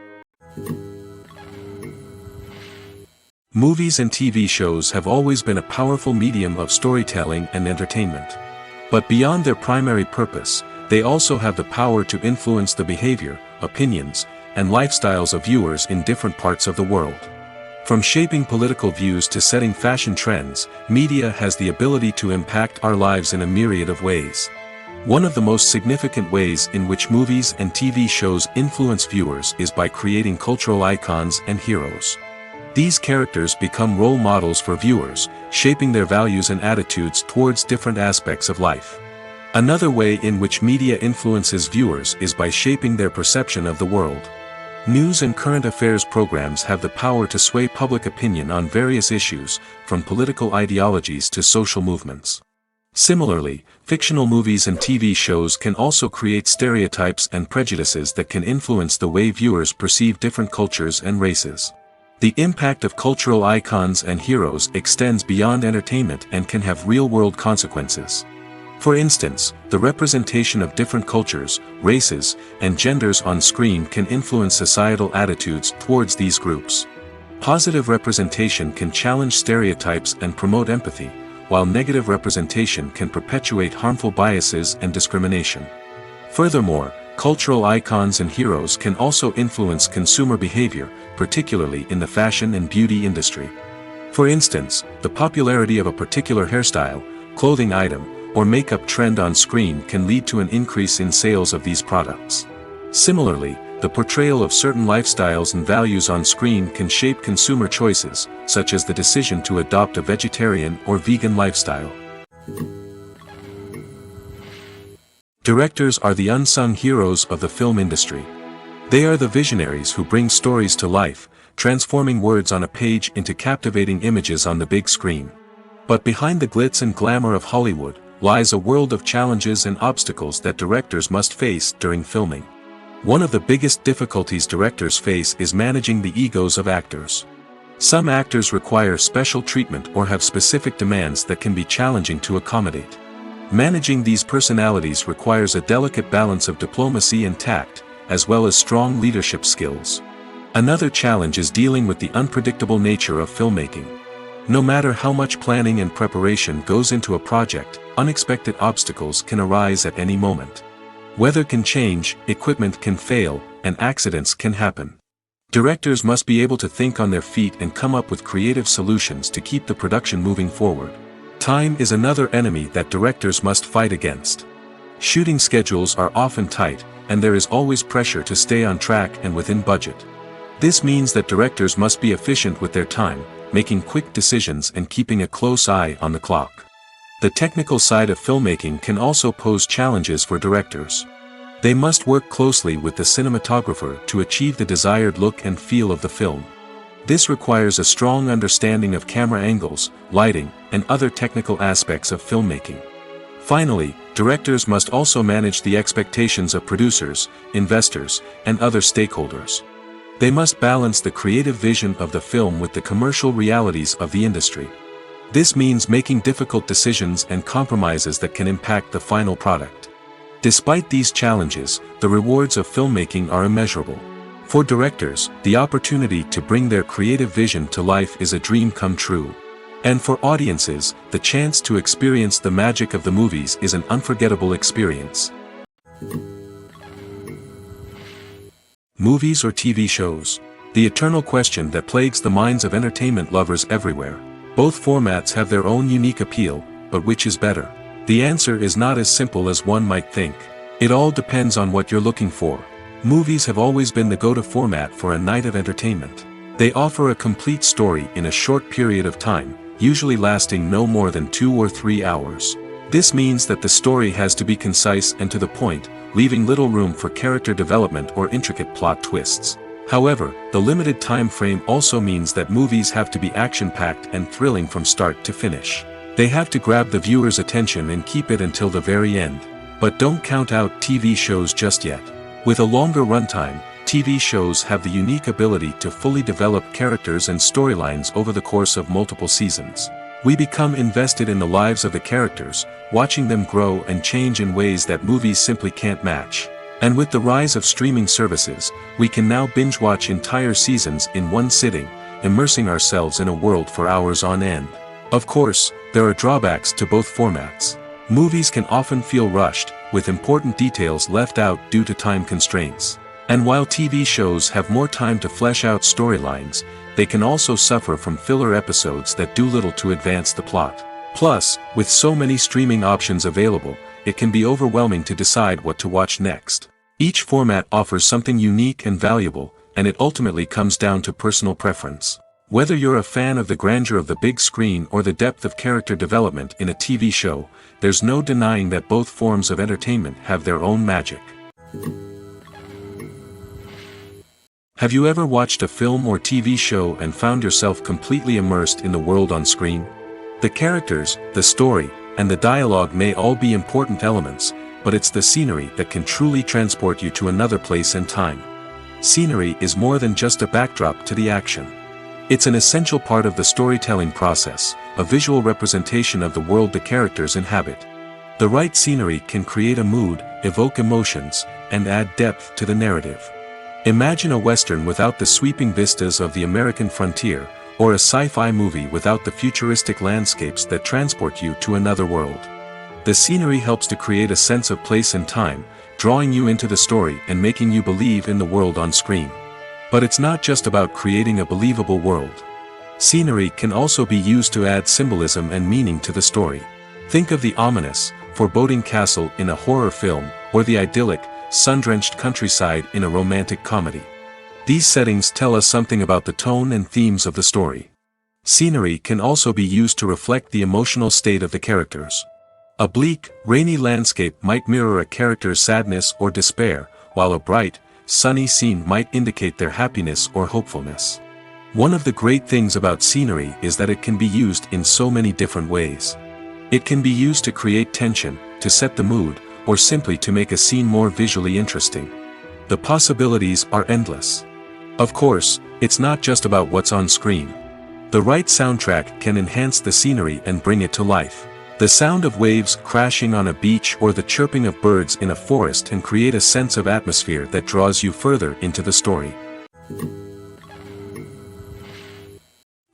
Movies and TV shows have always been a powerful medium of storytelling and entertainment. But beyond their primary purpose, they also have the power to influence the behavior, opinions, and lifestyles of viewers in different parts of the world. From shaping political views to setting fashion trends, media has the ability to impact our lives in a myriad of ways. One of the most significant ways in which movies and TV shows influence viewers is by creating cultural icons and heroes. These characters become role models for viewers, shaping their values and attitudes towards different aspects of life. Another way in which media influences viewers is by shaping their perception of the world. News and current affairs programs have the power to sway public opinion on various issues, from political ideologies to social movements. Similarly, fictional movies and TV shows can also create stereotypes and prejudices that can influence the way viewers perceive different cultures and races. The impact of cultural icons and heroes extends beyond entertainment and can have real-world consequences. For instance, the representation of different cultures, races, and genders on screen can influence societal attitudes towards these groups. Positive representation can challenge stereotypes and promote empathy, while negative representation can perpetuate harmful biases and discrimination. Furthermore, cultural icons and heroes can also influence consumer behavior, particularly in the fashion and beauty industry. For instance, the popularity of a particular hairstyle, clothing item, or makeup trend on screen can lead to an increase in sales of these products. Similarly, the portrayal of certain lifestyles and values on screen can shape consumer choices, such as the decision to adopt a vegetarian or vegan lifestyle. Directors are the unsung heroes of the film industry. They are the visionaries who bring stories to life, transforming words on a page into captivating images on the big screen. But behind the glitz and glamour of Hollywood lies a world of challenges and obstacles that directors must face during filming. One of the biggest difficulties directors face is managing the egos of actors. Some actors require special treatment or have specific demands that can be challenging to accommodate. Managing these personalities requires a delicate balance of diplomacy and tact, as well as strong leadership skills. Another challenge is dealing with the unpredictable nature of filmmaking. No matter how much planning and preparation goes into a project, unexpected obstacles can arise at any moment. Weather can change, equipment can fail, and accidents can happen. Directors must be able to think on their feet and come up with creative solutions to keep the production moving forward. Time is another enemy that directors must fight against. Shooting schedules are often tight, and there is always pressure to stay on track and within budget. This means that directors must be efficient with their time, making quick decisions and keeping a close eye on the clock. The technical side of filmmaking can also pose challenges for directors. They must work closely with the cinematographer to achieve the desired look and feel of the film. This requires a strong understanding of camera angles, lighting, and other technical aspects of filmmaking. Finally, directors must also manage the expectations of producers, investors, and other stakeholders. They must balance the creative vision of the film with the commercial realities of the industry. This means making difficult decisions and compromises that can impact the final product. Despite these challenges, the rewards of filmmaking are immeasurable. For directors, the opportunity to bring their creative vision to life is a dream come true. And for audiences, the chance to experience the magic of the movies is an unforgettable experience. Movies or TV shows? The eternal question that plagues the minds of entertainment lovers everywhere. Both formats have their own unique appeal, but which is better? The answer is not as simple as one might think. It all depends on what you're looking for. Movies have always been the go-to format for a night of entertainment. They offer a complete story in a short period of time, usually lasting no more than 2 or 3 hours. This means that the story has to be concise and to the point, leaving little room for character development or intricate plot twists. However, the limited time frame also means that movies have to be action-packed and thrilling from start to finish. They have to grab the viewer's attention and keep it until the very end. But don't count out TV shows just yet. With a longer runtime, TV shows have the unique ability to fully develop characters and storylines over the course of multiple seasons. We become invested in the lives of the characters, watching them grow and change in ways that movies simply can't match. And with the rise of streaming services, we can now binge-watch entire seasons in one sitting, immersing ourselves in a world for hours on end. Of course, there are drawbacks to both formats. Movies can often feel rushed, with important details left out due to time constraints. And while TV shows have more time to flesh out storylines, they can also suffer from filler episodes that do little to advance the plot. Plus, with so many streaming options available, it can be overwhelming to decide what to watch next. Each format offers something unique and valuable, and it ultimately comes down to personal preference. Whether you're a fan of the grandeur of the big screen or the depth of character development in a TV show, there's no denying that both forms of entertainment have their own magic. Have you ever watched a film or TV show and found yourself completely immersed in the world on screen? The characters, the story, and the dialogue may all be important elements, but it's the scenery that can truly transport you to another place and time. Scenery is more than just a backdrop to the action. It's an essential part of the storytelling process, a visual representation of the world the characters inhabit. The right scenery can create a mood, evoke emotions, and add depth to the narrative. Imagine a Western without the sweeping vistas of the American frontier, or a sci-fi movie without the futuristic landscapes that transport you to another world. The scenery helps to create a sense of place and time, drawing you into the story and making you believe in the world on screen. But it's not just about creating a believable world. Scenery can also be used to add symbolism and meaning to the story. Think of the ominous, foreboding castle in a horror film, or the idyllic, sun-drenched countryside in a romantic comedy. These settings tell us something about the tone and themes of the story. Scenery can also be used to reflect the emotional state of the characters. A bleak, rainy landscape might mirror a character's sadness or despair, while a bright, sunny scene might indicate their happiness or hopefulness. One of the great things about scenery is that it can be used in so many different ways. It can be used to create tension, to set the mood, or simply to make a scene more visually interesting. The possibilities are endless. Of course, it's not just about what's on screen. The right soundtrack can enhance the scenery and bring it to life. The sound of waves crashing on a beach or the chirping of birds in a forest can create a sense of atmosphere that draws you further into the story.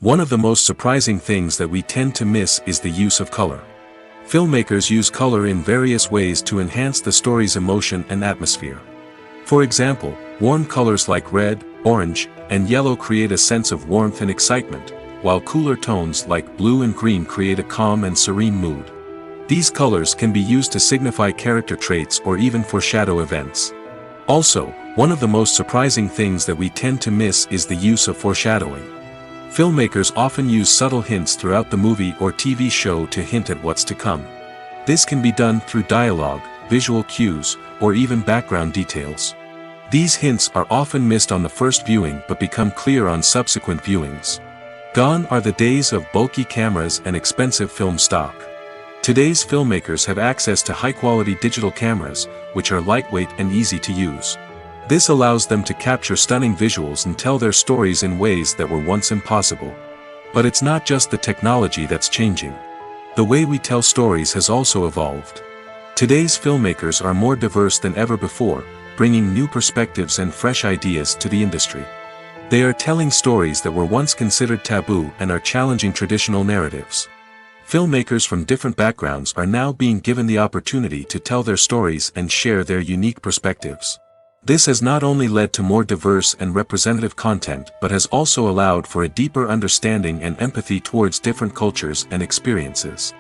One of the most surprising things that we tend to miss is the use of color. Filmmakers use color in various ways to enhance the story's emotion and atmosphere. For example, warm colors like red, orange, and yellow create a sense of warmth and excitement, while cooler tones like blue and green create a calm and serene mood. These colors can be used to signify character traits or even foreshadow events. Also, one of the most surprising things that we tend to miss is the use of foreshadowing. Filmmakers often use subtle hints throughout the movie or TV show to hint at what's to come. This can be done through dialogue, visual cues, or even background details. These hints are often missed on the first viewing but become clear on subsequent viewings. Gone are the days of bulky cameras and expensive film stock. Today's filmmakers have access to high-quality digital cameras, which are lightweight and easy to use. This allows them to capture stunning visuals and tell their stories in ways that were once impossible. But it's not just the technology that's changing. The way we tell stories has also evolved. Today's filmmakers are more diverse than ever before, bringing new perspectives and fresh ideas to the industry. They are telling stories that were once considered taboo and are challenging traditional narratives. Filmmakers from different backgrounds are now being given the opportunity to tell their stories and share their unique perspectives. This has not only led to more diverse and representative content but has also allowed for a deeper understanding and empathy towards different cultures and experiences.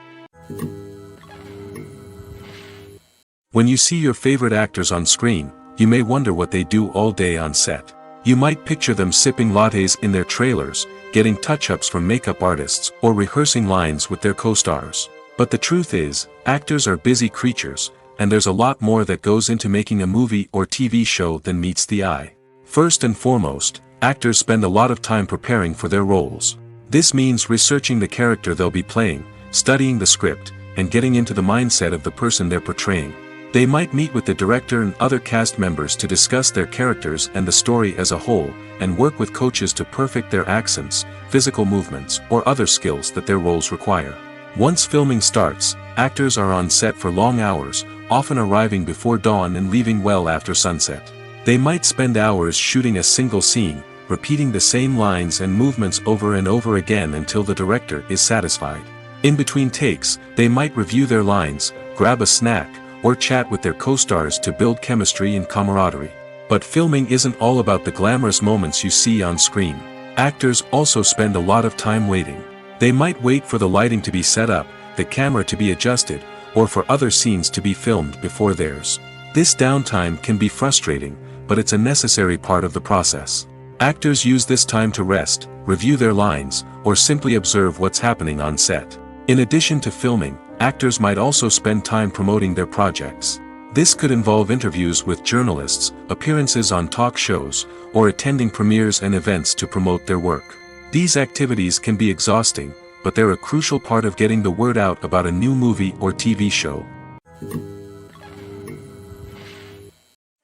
When you see your favorite actors on screen, you may wonder what they do all day on set. You might picture them sipping lattes in their trailers, getting touch-ups from makeup artists, or rehearsing lines with their co-stars. But the truth is, actors are busy creatures, and there's a lot more that goes into making a movie or TV show than meets the eye. First and foremost, actors spend a lot of time preparing for their roles. This means researching the character they'll be playing, studying the script, and getting into the mindset of the person they're portraying. They might meet with the director and other cast members to discuss their characters and the story as a whole, and work with coaches to perfect their accents, physical movements, or other skills that their roles require. Once filming starts, actors are on set for long hours, often arriving before dawn and leaving well after sunset. They might spend hours shooting a single scene, repeating the same lines and movements over and over again until the director is satisfied. In between takes, they might review their lines, grab a snack, or chat with their co-stars to build chemistry and camaraderie. But filming isn't all about the glamorous moments you see on screen. Actors also spend a lot of time waiting. They might wait for the lighting to be set up, the camera to be adjusted, or for other scenes to be filmed before theirs. This downtime can be frustrating, but it's a necessary part of the process. Actors use this time to rest, review their lines, or simply observe what's happening on set. In addition to filming, actors might also spend time promoting their projects. This could involve interviews with journalists, appearances on talk shows, or attending premieres and events to promote their work. These activities can be exhausting, but they're a crucial part of getting the word out about a new movie or TV show.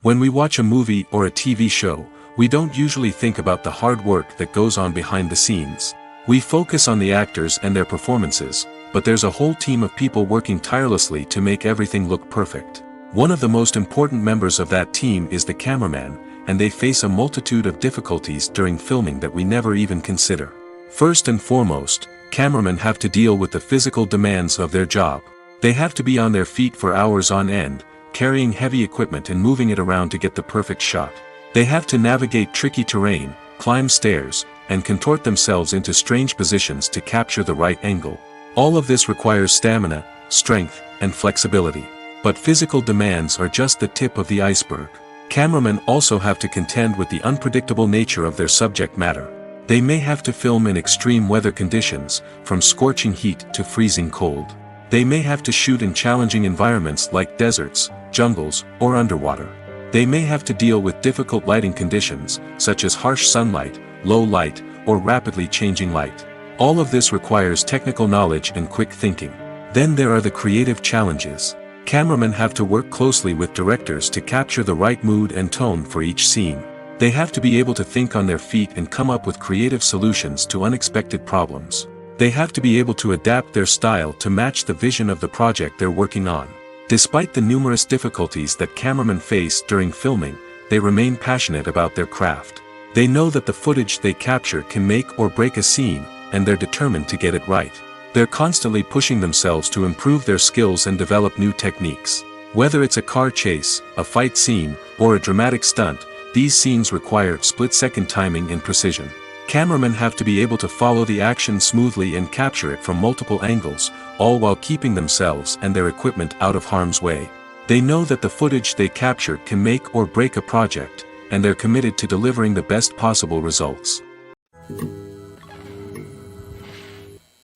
When we watch a movie or a TV show, we don't usually think about the hard work that goes on behind the scenes. We focus on the actors and their performances, but there's a whole team of people working tirelessly to make everything look perfect. One of the most important members of that team is the cameraman, and they face a multitude of difficulties during filming that we never even consider. First and foremost, cameramen have to deal with the physical demands of their job. They have to be on their feet for hours on end, carrying heavy equipment and moving it around to get the perfect shot. They have to navigate tricky terrain, climb stairs, and contort themselves into strange positions to capture the right angle. All of this requires stamina, strength, and flexibility. But physical demands are just the tip of the iceberg. Cameramen also have to contend with the unpredictable nature of their subject matter. They may have to film in extreme weather conditions, from scorching heat to freezing cold. They may have to shoot in challenging environments like deserts, jungles, or underwater. They may have to deal with difficult lighting conditions, such as harsh sunlight, low light, or rapidly changing light. All of this requires technical knowledge and quick thinking. Then there are the creative challenges. Cameramen have to work closely with directors to capture the right mood and tone for each scene. They have to be able to think on their feet and come up with creative solutions to unexpected problems. They have to be able to adapt their style to match the vision of the project they're working on. Despite the numerous difficulties that cameramen face during filming, they remain passionate about their craft. They know that the footage they capture can make or break a scene, and they're determined to get it right. They're constantly pushing themselves to improve their skills and develop new techniques. Whether it's a car chase, a fight scene, or a dramatic stunt, these scenes require split-second timing and precision. Cameramen have to be able to follow the action smoothly and capture it from multiple angles, all while keeping themselves and their equipment out of harm's way. They know that the footage they capture can make or break a project, and they're committed to delivering the best possible results.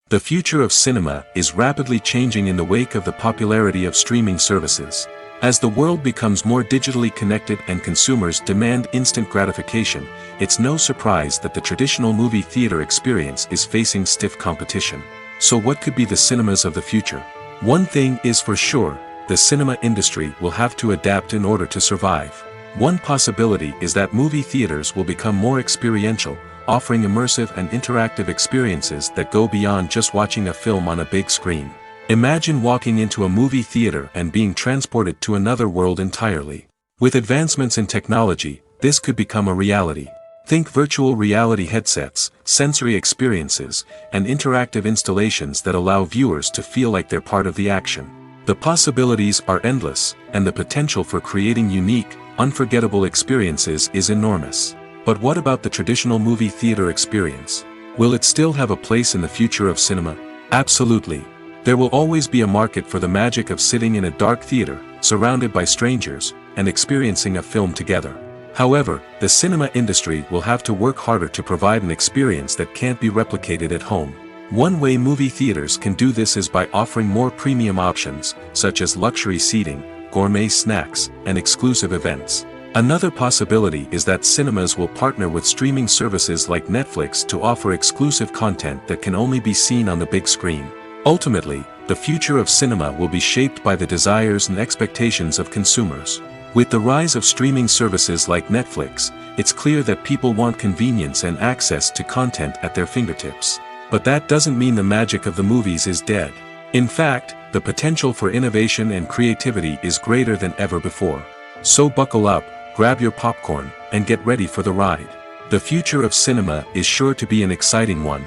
The future of cinema is rapidly changing in the wake of the popularity of streaming services. As the world becomes more digitally connected and consumers demand instant gratification, it's no surprise that the traditional movie theater experience is facing stiff competition. So what could be the cinemas of the future? One thing is for sure, the cinema industry will have to adapt in order to survive. One possibility is that movie theaters will become more experiential, offering immersive and interactive experiences that go beyond just watching a film on a big screen. Imagine walking into a movie theater and being transported to another world entirely. With advancements in technology, this could become a reality. Think virtual reality headsets, sensory experiences, and interactive installations that allow viewers to feel like they're part of the action. The possibilities are endless, and the potential for creating unique, unforgettable experiences is enormous. But what about the traditional movie theater experience? Will it still have a place in the future of cinema? Absolutely. There will always be a market for the magic of sitting in a dark theater, surrounded by strangers, and experiencing a film together. However, the cinema industry will have to work harder to provide an experience that can't be replicated at home. One way movie theaters can do this is by offering more premium options, such as luxury seating, gourmet snacks, and exclusive events. Another possibility is that cinemas will partner with streaming services like Netflix to offer exclusive content that can only be seen on the big screen. Ultimately, the future of cinema will be shaped by the desires and expectations of consumers. With the rise of streaming services like Netflix, it's clear that people want convenience and access to content at their fingertips. But that doesn't mean the magic of the movies is dead. In fact, the potential for innovation and creativity is greater than ever before. So buckle up, grab your popcorn, and get ready for the ride. The future of cinema is sure to be an exciting one.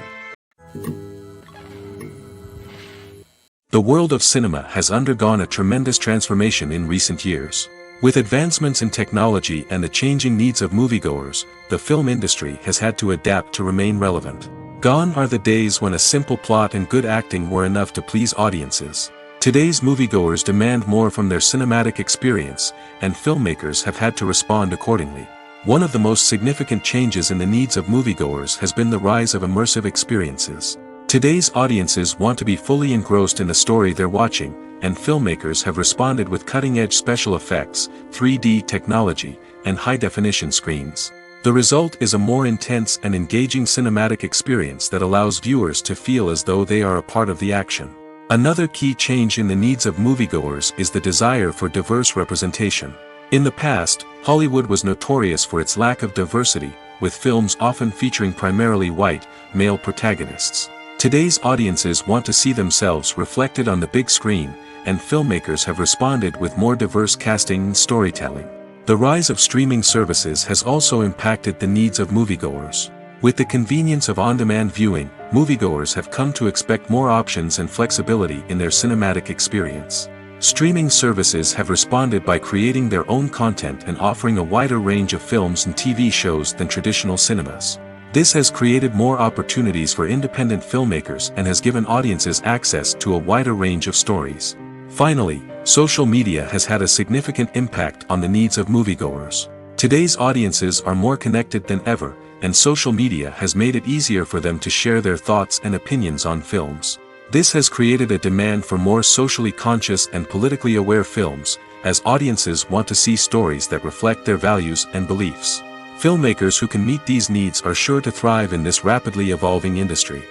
The world of cinema has undergone a tremendous transformation in recent years. With advancements in technology and the changing needs of moviegoers, the film industry has had to adapt to remain relevant. Gone are the days when a simple plot and good acting were enough to please audiences. Today's moviegoers demand more from their cinematic experience, and filmmakers have had to respond accordingly. One of the most significant changes in the needs of moviegoers has been the rise of immersive experiences. Today's audiences want to be fully engrossed in the story they're watching, and filmmakers have responded with cutting-edge special effects, 3D technology, and high-definition screens. The result is a more intense and engaging cinematic experience that allows viewers to feel as though they are a part of the action. Another key change in the needs of moviegoers is the desire for diverse representation. In the past, Hollywood was notorious for its lack of diversity, with films often featuring primarily white, male protagonists. Today's audiences want to see themselves reflected on the big screen, and filmmakers have responded with more diverse casting and storytelling. The rise of streaming services has also impacted the needs of moviegoers. With the convenience of on-demand viewing, moviegoers have come to expect more options and flexibility in their cinematic experience. Streaming services have responded by creating their own content and offering a wider range of films and TV shows than traditional cinemas. This has created more opportunities for independent filmmakers and has given audiences access to a wider range of stories. Finally, social media has had a significant impact on the needs of moviegoers. Today's audiences are more connected than ever, and social media has made it easier for them to share their thoughts and opinions on films. This has created a demand for more socially conscious and politically aware films, as audiences want to see stories that reflect their values and beliefs. Filmmakers who can meet these needs are sure to thrive in this rapidly evolving industry.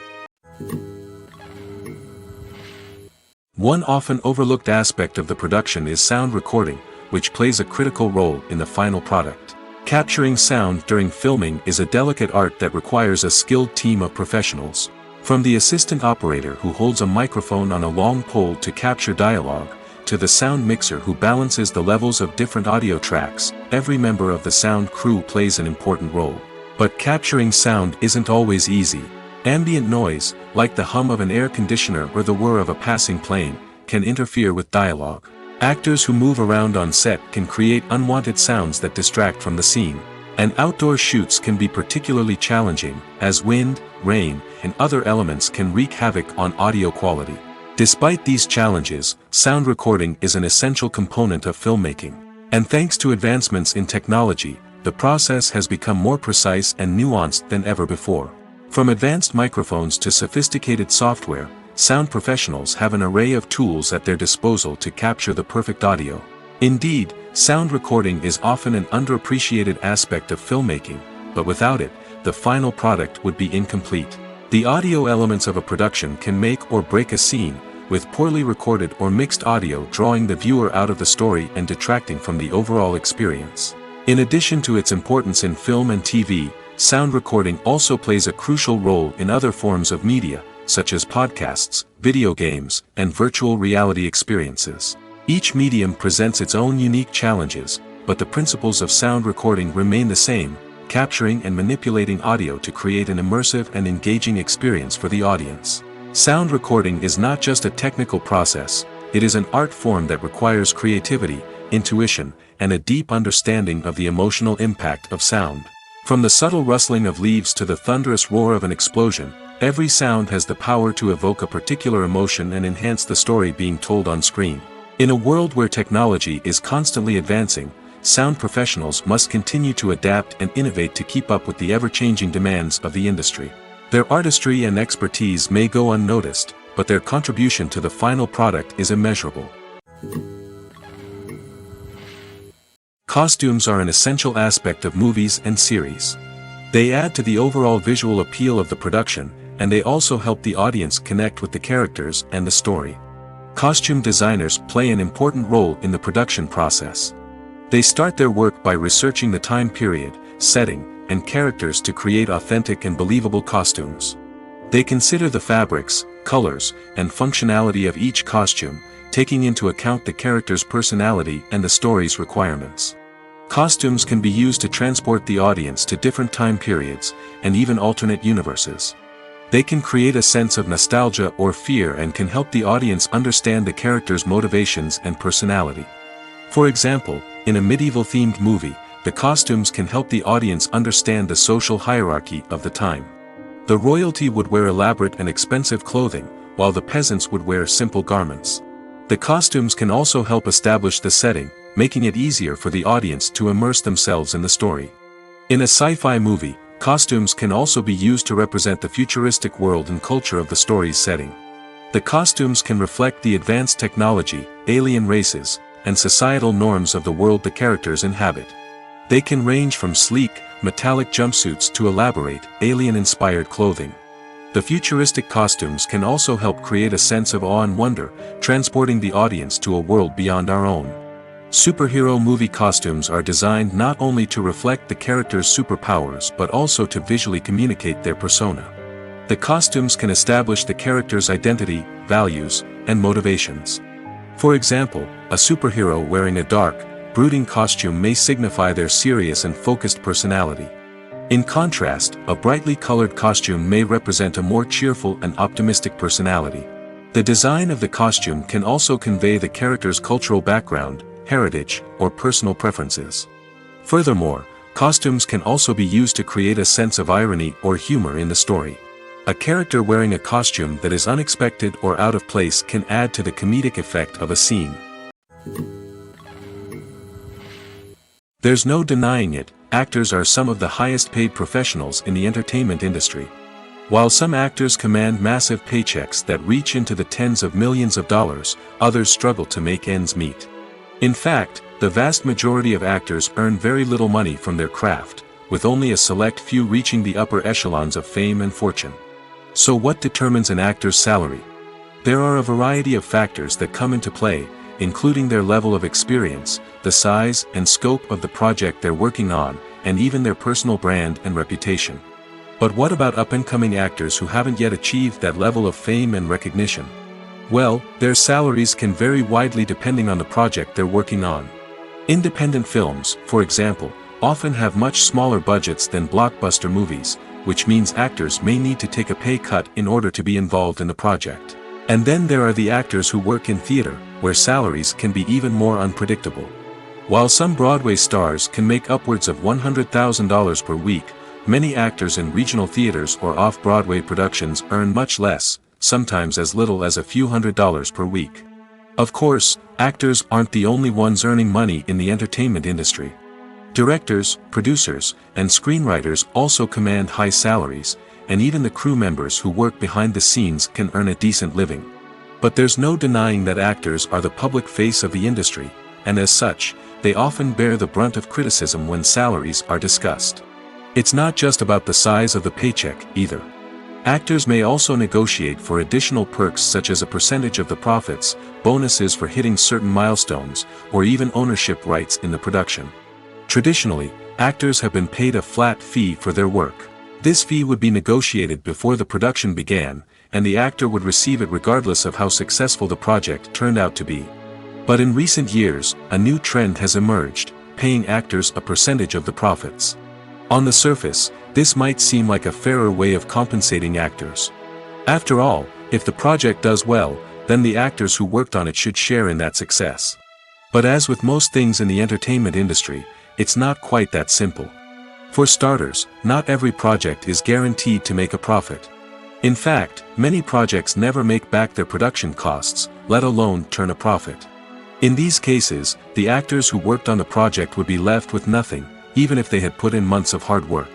One often overlooked aspect of the production is sound recording, which plays a critical role in the final product. Capturing sound during filming is a delicate art that requires a skilled team of professionals. From the assistant operator who holds a microphone on a long pole to capture dialogue, to the sound mixer who balances the levels of different audio tracks, every member of the sound crew plays an important role. But capturing sound isn't always easy. Ambient noise, like the hum of an air conditioner or the whir of a passing plane, can interfere with dialogue. Actors who move around on set can create unwanted sounds that distract from the scene. And outdoor shoots can be particularly challenging, as wind, rain, and other elements can wreak havoc on audio quality. Despite these challenges, sound recording is an essential component of filmmaking. And thanks to advancements in technology, the process has become more precise and nuanced than ever before. From advanced microphones to sophisticated software, sound professionals have an array of tools at their disposal to capture the perfect audio. Indeed, sound recording is often an underappreciated aspect of filmmaking, but without it, the final product would be incomplete. The audio elements of a production can make or break a scene, with poorly recorded or mixed audio drawing the viewer out of the story and detracting from the overall experience. In addition to its importance in film and TV, sound recording also plays a crucial role in other forms of media, such as podcasts, video games, and virtual reality experiences. Each medium presents its own unique challenges, but the principles of sound recording remain the same, capturing and manipulating audio to create an immersive and engaging experience for the audience. Sound recording is not just a technical process, it is an art form that requires creativity, intuition, and a deep understanding of the emotional impact of sound. From the subtle rustling of leaves to the thunderous roar of an explosion, every sound has the power to evoke a particular emotion and enhance the story being told on screen. In a world where technology is constantly advancing, sound professionals must continue to adapt and innovate to keep up with the ever-changing demands of the industry. Their artistry and expertise may go unnoticed, but their contribution to the final product is immeasurable. Costumes are an essential aspect of movies and series. They add to the overall visual appeal of the production, and they also help the audience connect with the characters and the story. Costume designers play an important role in the production process. They start their work by researching the time period, setting, and characters to create authentic and believable costumes. They consider the fabrics, colors, and functionality of each costume, taking into account the character's personality and the story's requirements. Costumes can be used to transport the audience to different time periods, and even alternate universes. They can create a sense of nostalgia or fear and can help the audience understand the character's motivations and personality. For example, in a medieval-themed movie, the costumes can help the audience understand the social hierarchy of the time. The royalty would wear elaborate and expensive clothing, while the peasants would wear simple garments. The costumes can also help establish the setting, making it easier for the audience to immerse themselves in the story. In a sci-fi movie, costumes can also be used to represent the futuristic world and culture of the story's setting. The costumes can reflect the advanced technology, alien races, and societal norms of the world the characters inhabit. They can range from sleek, metallic jumpsuits to elaborate, alien-inspired clothing. The futuristic costumes can also help create a sense of awe and wonder, transporting the audience to a world beyond our own. Superhero movie costumes are designed not only to reflect the character's superpowers but also to visually communicate their persona. The costumes can establish the character's identity, values, and motivations. For example, a superhero wearing a dark, brooding costume may signify their serious and focused personality. In contrast, a brightly colored costume may represent a more cheerful and optimistic personality. The design of the costume can also convey the character's cultural background, heritage, or personal preferences. Furthermore, costumes can also be used to create a sense of irony or humor in the story. A character wearing a costume that is unexpected or out of place can add to the comedic effect of a scene. There's no denying it, actors are some of the highest paid professionals in the entertainment industry. While some actors command massive paychecks that reach into the tens of millions of dollars, others struggle to make ends meet. In fact, the vast majority of actors earn very little money from their craft, with only a select few reaching the upper echelons of fame and fortune. So what determines an actor's salary? There are a variety of factors that come into play, including their level of experience, the size and scope of the project they're working on, and even their personal brand and reputation. But what about up-and-coming actors who haven't yet achieved that level of fame and recognition? Well, their salaries can vary widely depending on the project they're working on. Independent films, for example, often have much smaller budgets than blockbuster movies, which means actors may need to take a pay cut in order to be involved in the project. And then there are the actors who work in theater, where salaries can be even more unpredictable. While some Broadway stars can make upwards of $100,000 per week, many actors in regional theaters or off-Broadway productions earn much less, sometimes as little as a few $100s per week. Of course, actors aren't the only ones earning money in the entertainment industry. Directors, producers, and screenwriters also command high salaries, and even the crew members who work behind the scenes can earn a decent living. But there's no denying that actors are the public face of the industry, and as such, they often bear the brunt of criticism when salaries are discussed. It's not just about the size of the paycheck, either. Actors may also negotiate for additional perks such as a percentage of the profits, bonuses for hitting certain milestones, or even ownership rights in the production. Traditionally, actors have been paid a flat fee for their work. This fee would be negotiated before the production began, and the actor would receive it regardless of how successful the project turned out to be. But in recent years, a new trend has emerged, paying actors a percentage of the profits. On the surface, this might seem like a fairer way of compensating actors. After all, if the project does well, then the actors who worked on it should share in that success. But as with most things in the entertainment industry, it's not quite that simple. For starters, not every project is guaranteed to make a profit. In fact, many projects never make back their production costs, let alone turn a profit. In these cases, the actors who worked on the project would be left with nothing, even if they had put in months of hard work.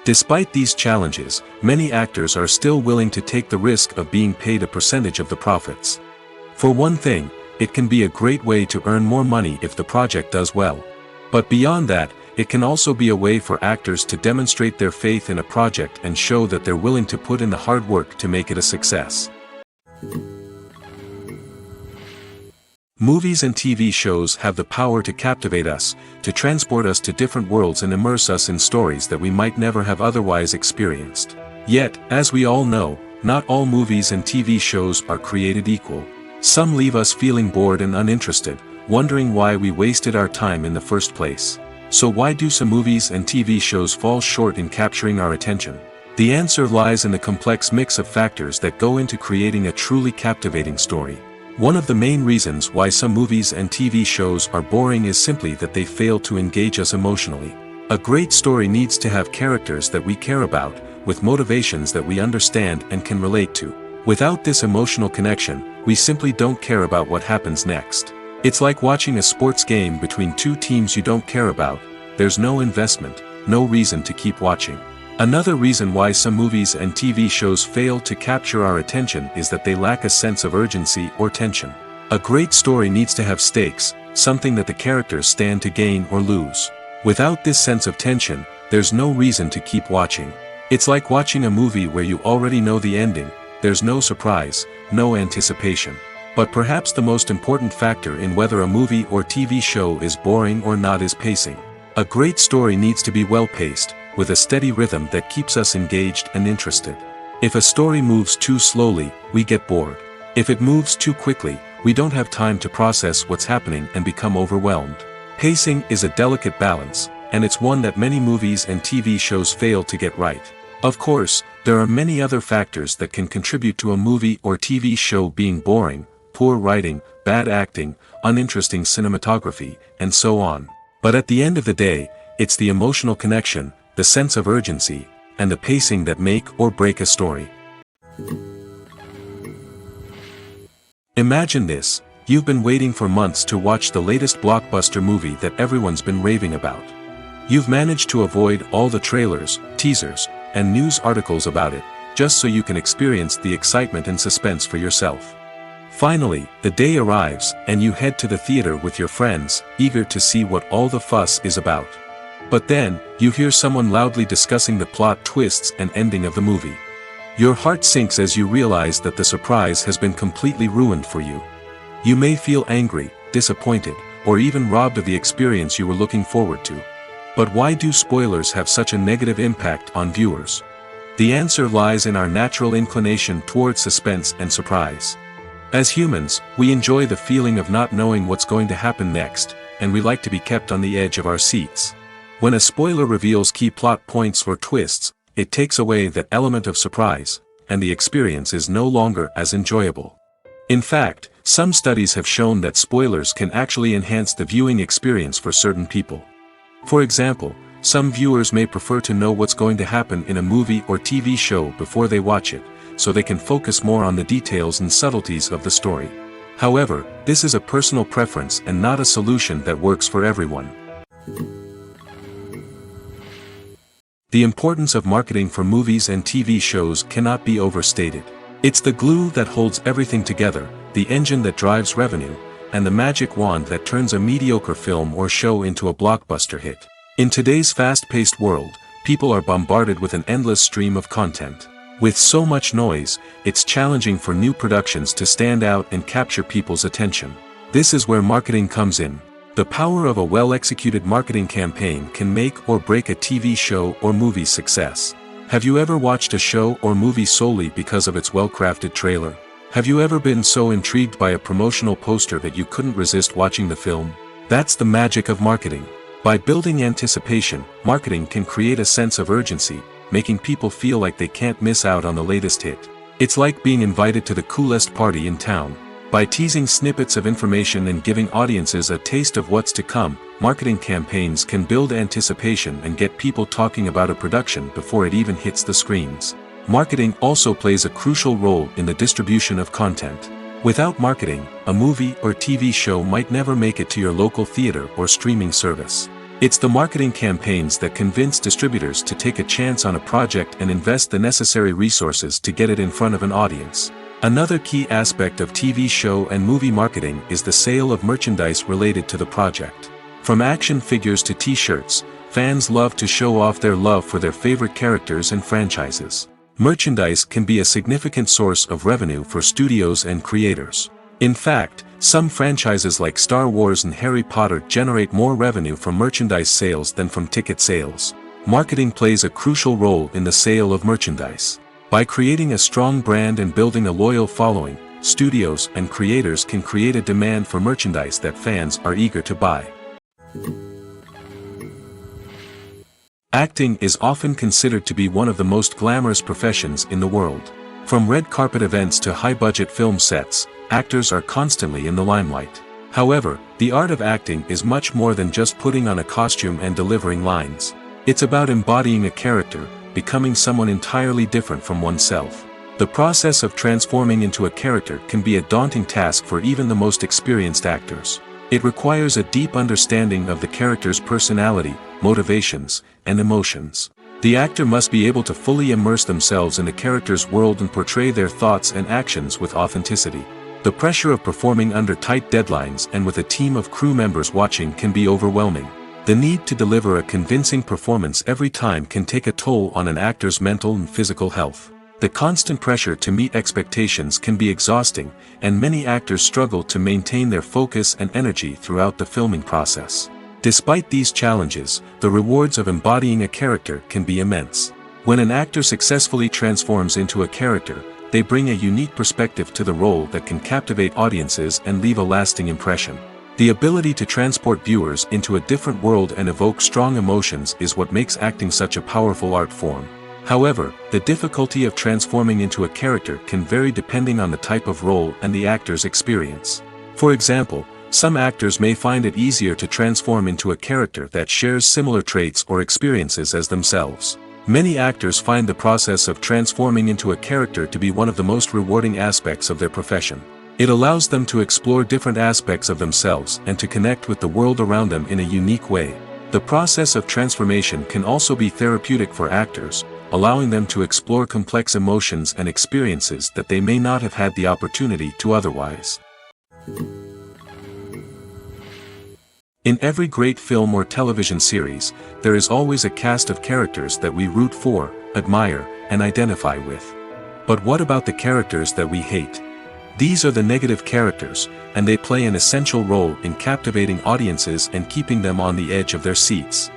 Despite these challenges, many actors are still willing to take the risk of being paid a percentage of the profits. For one thing, it can be a great way to earn more money if the project does well. But beyond that, it can also be a way for actors to demonstrate their faith in a project and show that they're willing to put in the hard work to make it a success. Movies and TV shows have the power to captivate us, to transport us to different worlds and immerse us in stories that we might never have otherwise experienced. Yet, as we all know, not all movies and TV shows are created equal. Some leave us feeling bored and uninterested, wondering why we wasted our time in the first place. So why do some movies and TV shows fall short in capturing our attention? The answer lies in the complex mix of factors that go into creating a truly captivating story. One of the main reasons why some movies and TV shows are boring is simply that they fail to engage us emotionally. A great story needs to have characters that we care about, with motivations that we understand and can relate to. Without this emotional connection, we simply don't care about what happens next. It's like watching a sports game between two teams you don't care about. There's no investment, no reason to keep watching. Another reason why some movies and TV shows fail to capture our attention is that they lack a sense of urgency or tension. A great story needs to have stakes, something that the characters stand to gain or lose. Without this sense of tension, there's no reason to keep watching. It's like watching a movie where you already know the ending. There's no surprise, no anticipation. But perhaps the most important factor in whether a movie or TV show is boring or not is pacing. A great story needs to be well-paced, with a steady rhythm that keeps us engaged and interested. If a story moves too slowly, we get bored. If it moves too quickly, we don't have time to process what's happening and become overwhelmed. Pacing is a delicate balance, and it's one that many movies and TV shows fail to get right. Of course, there are many other factors that can contribute to a movie or TV show being boring: poor writing, bad acting, uninteresting cinematography, and so on. But at the end of the day, it's the emotional connection, the sense of urgency, and the pacing that make or break a story. Imagine this: you've been waiting for months to watch the latest blockbuster movie that everyone's been raving about. You've managed to avoid all the trailers, teasers, and news articles about it, just so you can experience the excitement and suspense for yourself. Finally, the day arrives, and you head to the theater with your friends, eager to see what all the fuss is about. But then, you hear someone loudly discussing the plot twists and ending of the movie. Your heart sinks as you realize that the surprise has been completely ruined for you. You may feel angry, disappointed, or even robbed of the experience you were looking forward to. But why do spoilers have such a negative impact on viewers? The answer lies in our natural inclination toward suspense and surprise. As humans, we enjoy the feeling of not knowing what's going to happen next, and we like to be kept on the edge of our seats. When a spoiler reveals key plot points or twists, it takes away that element of surprise, and the experience is no longer as enjoyable. In fact, some studies have shown that spoilers can actually enhance the viewing experience for certain people. For example, some viewers may prefer to know what's going to happen in a movie or TV show before they watch it, so they can focus more on the details and subtleties of the story. However, this is a personal preference and not a solution that works for everyone. The importance of marketing for movies and TV shows cannot be overstated. It's the glue that holds everything together, the engine that drives revenue, and the magic wand that turns a mediocre film or show into a blockbuster hit. In today's fast-paced world, people are bombarded with an endless stream of content. With so much noise, it's challenging for new productions to stand out and capture people's attention. This is where marketing comes in. The power of a well-executed marketing campaign can make or break a TV show or movie's success. Have you ever watched a show or movie solely because of its well-crafted trailer? Have you ever been so intrigued by a promotional poster that you couldn't resist watching the film? That's the magic of marketing. By building anticipation, marketing can create a sense of urgency, making people feel like they can't miss out on the latest hit. It's like being invited to the coolest party in town. By teasing snippets of information and giving audiences a taste of what's to come, marketing campaigns can build anticipation and get people talking about a production before it even hits the screens. Marketing also plays a crucial role in the distribution of content. Without marketing, a movie or TV show might never make it to your local theater or streaming service. It's the marketing campaigns that convince distributors to take a chance on a project and invest the necessary resources to get it in front of an audience. Another key aspect of TV show and movie marketing is the sale of merchandise related to the project. From action figures to t-shirts, fans love to show off their love for their favorite characters and franchises. Merchandise can be a significant source of revenue for studios and creators. In fact, some franchises like Star Wars and Harry Potter generate more revenue from merchandise sales than from ticket sales. Marketing plays a crucial role in the sale of merchandise. By creating a strong brand and building a loyal following, studios and creators can create a demand for merchandise that fans are eager to buy. Acting is often considered to be one of the most glamorous professions in the world. From red carpet events to high-budget film sets, actors are constantly in the limelight. However, the art of acting is much more than just putting on a costume and delivering lines. It's about embodying a character, becoming someone entirely different from oneself. The process of transforming into a character can be a daunting task for even the most experienced actors. It requires a deep understanding of the character's personality, motivations, and emotions. The actor must be able to fully immerse themselves in the character's world and portray their thoughts and actions with authenticity. The pressure of performing under tight deadlines and with a team of crew members watching can be overwhelming. The need to deliver a convincing performance every time can take a toll on an actor's mental and physical health. The constant pressure to meet expectations can be exhausting, and many actors struggle to maintain their focus and energy throughout the filming process. Despite these challenges, the rewards of embodying a character can be immense. When an actor successfully transforms into a character, they bring a unique perspective to the role that can captivate audiences and leave a lasting impression. The ability to transport viewers into a different world and evoke strong emotions is what makes acting such a powerful art form. However, the difficulty of transforming into a character can vary depending on the type of role and the actor's experience. For example, some actors may find it easier to transform into a character that shares similar traits or experiences as themselves. Many actors find the process of transforming into a character to be one of the most rewarding aspects of their profession. It allows them to explore different aspects of themselves and to connect with the world around them in a unique way. The process of transformation can also be therapeutic for actors, allowing them to explore complex emotions and experiences that they may not have had the opportunity to otherwise. In every great film or television series, there is always a cast of characters that we root for, admire, and identify with. But what about the characters that we hate? These are the negative characters, and they play an essential role in captivating audiences and keeping them on the edge of their seats.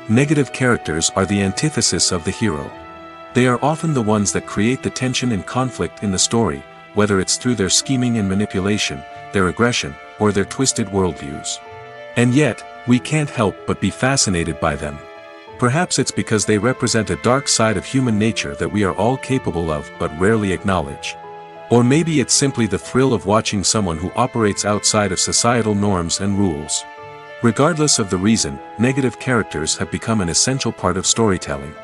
Negative characters are the antithesis of the hero. They are often the ones that create the tension and conflict in the story, whether it's through their scheming and manipulation, their aggression, or their twisted worldviews. And yet, we can't help but be fascinated by them. Perhaps it's because they represent a dark side of human nature that we are all capable of but rarely acknowledge. Or maybe it's simply the thrill of watching someone who operates outside of societal norms and rules. Regardless of the reason, negative characters have become an essential part of storytelling.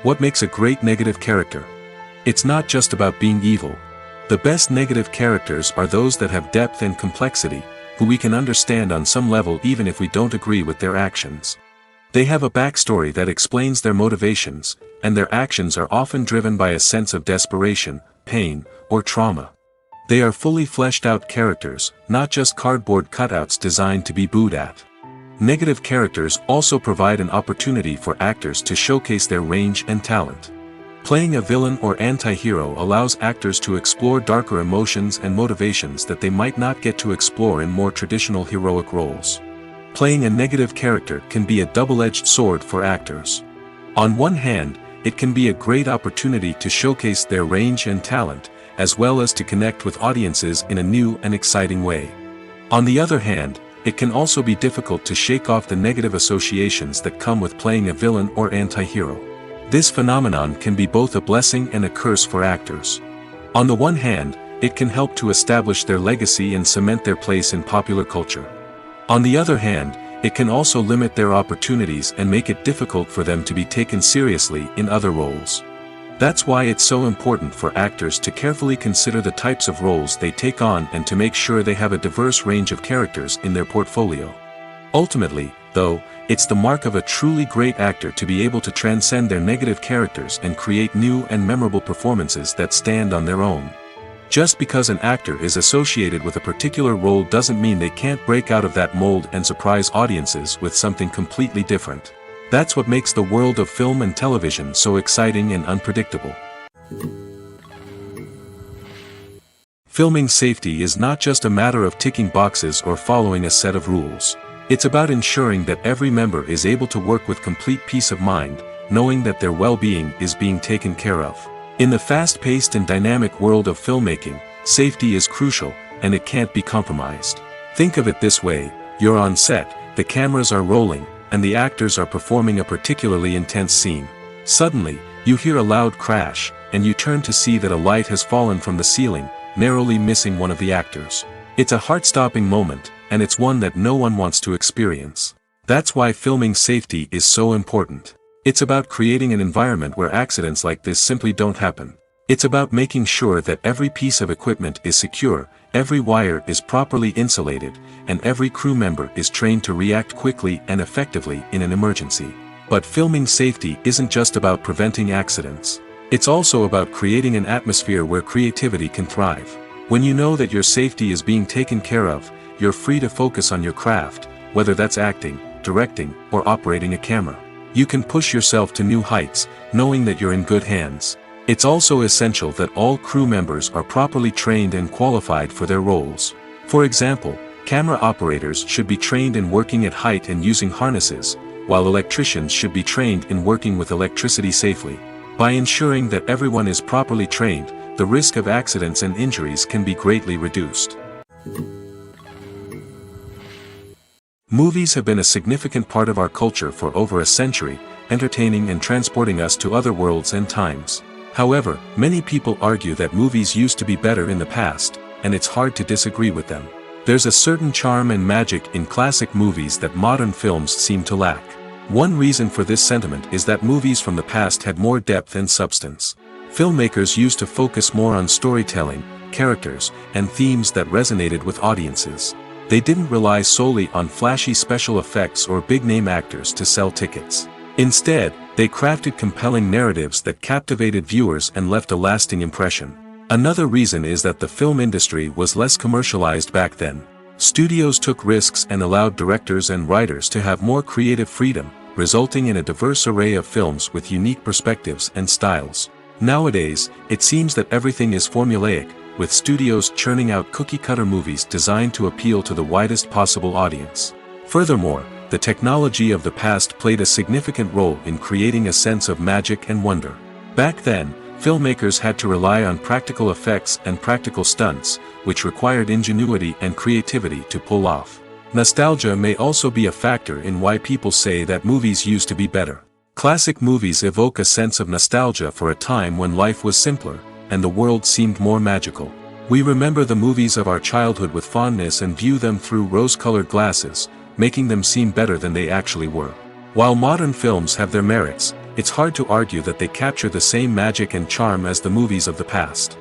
What makes a great negative character? It's not just about being evil. The best negative characters are those that have depth and complexity, who we can understand on some level even if we don't agree with their actions. They have a backstory that explains their motivations, and their actions are often driven by a sense of desperation, pain, or trauma. They are fully fleshed out characters, not just cardboard cutouts designed to be booed at. Negative characters also provide an opportunity for actors to showcase their range and talent. Playing a villain or anti-hero allows actors to explore darker emotions and motivations that they might not get to explore in more traditional heroic roles. Playing a negative character can be a double-edged sword for actors. On one hand, it can be a great opportunity to showcase their range and talent, as well as to connect with audiences in a new and exciting way. On the other hand, it can also be difficult to shake off the negative associations that come with playing a villain or anti-hero. This phenomenon can be both a blessing and a curse for actors. On the one hand, it can help to establish their legacy and cement their place in popular culture. On the other hand, it can also limit their opportunities and make it difficult for them to be taken seriously in other roles. That's why it's so important for actors to carefully consider the types of roles they take on and to make sure they have a diverse range of characters in their portfolio. Ultimately, though, it's the mark of a truly great actor to be able to transcend their negative characters and create new and memorable performances that stand on their own. Just because an actor is associated with a particular role doesn't mean they can't break out of that mold and surprise audiences with something completely different. That's what makes the world of film and television so exciting and unpredictable. Filming safety is not just a matter of ticking boxes or following a set of rules. It's about ensuring that every member is able to work with complete peace of mind, knowing that their well-being is being taken care of. In the fast-paced and dynamic world of filmmaking, safety is crucial, and it can't be compromised. Think of it this way: you're on set, the cameras are rolling, and the actors are performing a particularly intense scene. Suddenly, you hear a loud crash, and you turn to see that a light has fallen from the ceiling, narrowly missing one of the actors. It's a heart-stopping moment, and it's one that no one wants to experience. That's why filming safety is so important. It's about creating an environment where accidents like this simply don't happen. It's about making sure that every piece of equipment is secure, every wire is properly insulated, and every crew member is trained to react quickly and effectively in an emergency. But filming safety isn't just about preventing accidents. It's also about creating an atmosphere where creativity can thrive. When you know that your safety is being taken care of, you're free to focus on your craft, whether that's acting, directing, or operating a camera. You can push yourself to new heights, knowing that you're in good hands. It's also essential that all crew members are properly trained and qualified for their roles. For example, camera operators should be trained in working at height and using harnesses, while electricians should be trained in working with electricity safely. By ensuring that everyone is properly trained, the risk of accidents and injuries can be greatly reduced. Movies have been a significant part of our culture for over a century, entertaining and transporting us to other worlds and times. However, many people argue that movies used to be better in the past, and it's hard to disagree with them. There's a certain charm and magic in classic movies that modern films seem to lack. One reason for this sentiment is that movies from the past had more depth and substance. Filmmakers used to focus more on storytelling, characters, and themes that resonated with audiences. They didn't rely solely on flashy special effects or big-name actors to sell tickets. Instead, they crafted compelling narratives that captivated viewers and left a lasting impression. Another reason is that the film industry was less commercialized back then. Studios took risks and allowed directors and writers to have more creative freedom, resulting in a diverse array of films with unique perspectives and styles. Nowadays, it seems that everything is formulaic, with studios churning out cookie-cutter movies designed to appeal to the widest possible audience. Furthermore, the technology of the past played a significant role in creating a sense of magic and wonder. Back then, filmmakers had to rely on practical effects and practical stunts, which required ingenuity and creativity to pull off. Nostalgia may also be a factor in why people say that movies used to be better. Classic movies evoke a sense of nostalgia for a time when life was simpler, and the world seemed more magical. We remember the movies of our childhood with fondness and view them through rose-colored glasses, making them seem better than they actually were. While modern films have their merits, it's hard to argue that they capture the same magic and charm as the movies of the past.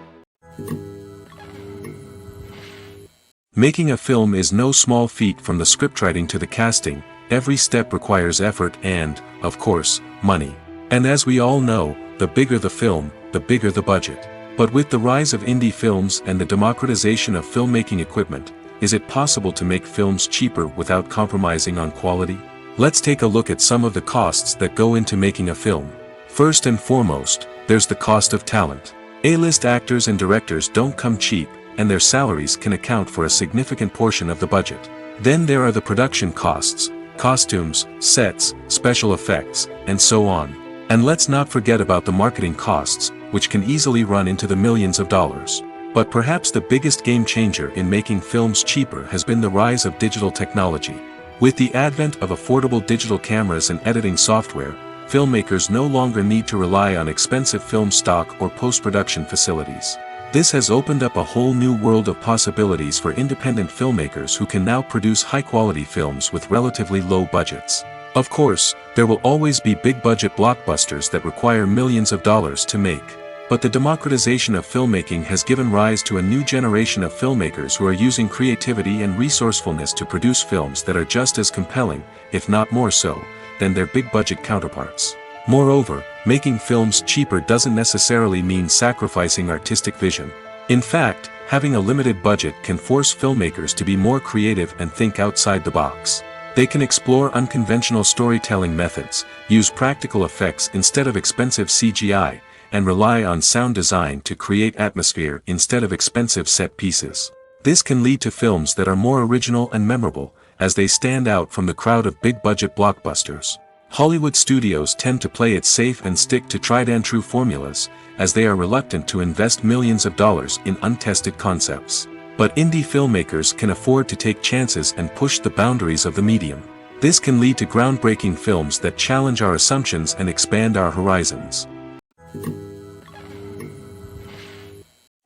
Making a film is no small feat. From the scriptwriting to the casting, every step requires effort and, of course, money. And as we all know, the bigger the film, the bigger the budget. But with the rise of indie films and the democratization of filmmaking equipment, is it possible to make films cheaper without compromising on quality? Let's take a look at some of the costs that go into making a film. First and foremost, there's the cost of talent. A-list actors and directors don't come cheap, and their salaries can account for a significant portion of the budget. Then there are the production costs, costumes, sets, special effects, and so on. And let's not forget about the marketing costs, which can easily run into the millions of dollars. But perhaps the biggest game changer in making films cheaper has been the rise of digital technology. With the advent of affordable digital cameras and editing software, filmmakers no longer need to rely on expensive film stock or post-production facilities. This has opened up a whole new world of possibilities for independent filmmakers who can now produce high-quality films with relatively low budgets. Of course, there will always be big-budget blockbusters that require millions of dollars to make. But the democratization of filmmaking has given rise to a new generation of filmmakers who are using creativity and resourcefulness to produce films that are just as compelling, if not more so, than their big-budget counterparts. Moreover, making films cheaper doesn't necessarily mean sacrificing artistic vision. In fact, having a limited budget can force filmmakers to be more creative and think outside the box. They can explore unconventional storytelling methods, use practical effects instead of expensive CGI, and rely on sound design to create atmosphere instead of expensive set pieces. This can lead to films that are more original and memorable, as they stand out from the crowd of big-budget blockbusters. Hollywood studios tend to play it safe and stick to tried-and-true formulas, as they are reluctant to invest millions of dollars in untested concepts. But indie filmmakers can afford to take chances and push the boundaries of the medium. This can lead to groundbreaking films that challenge our assumptions and expand our horizons.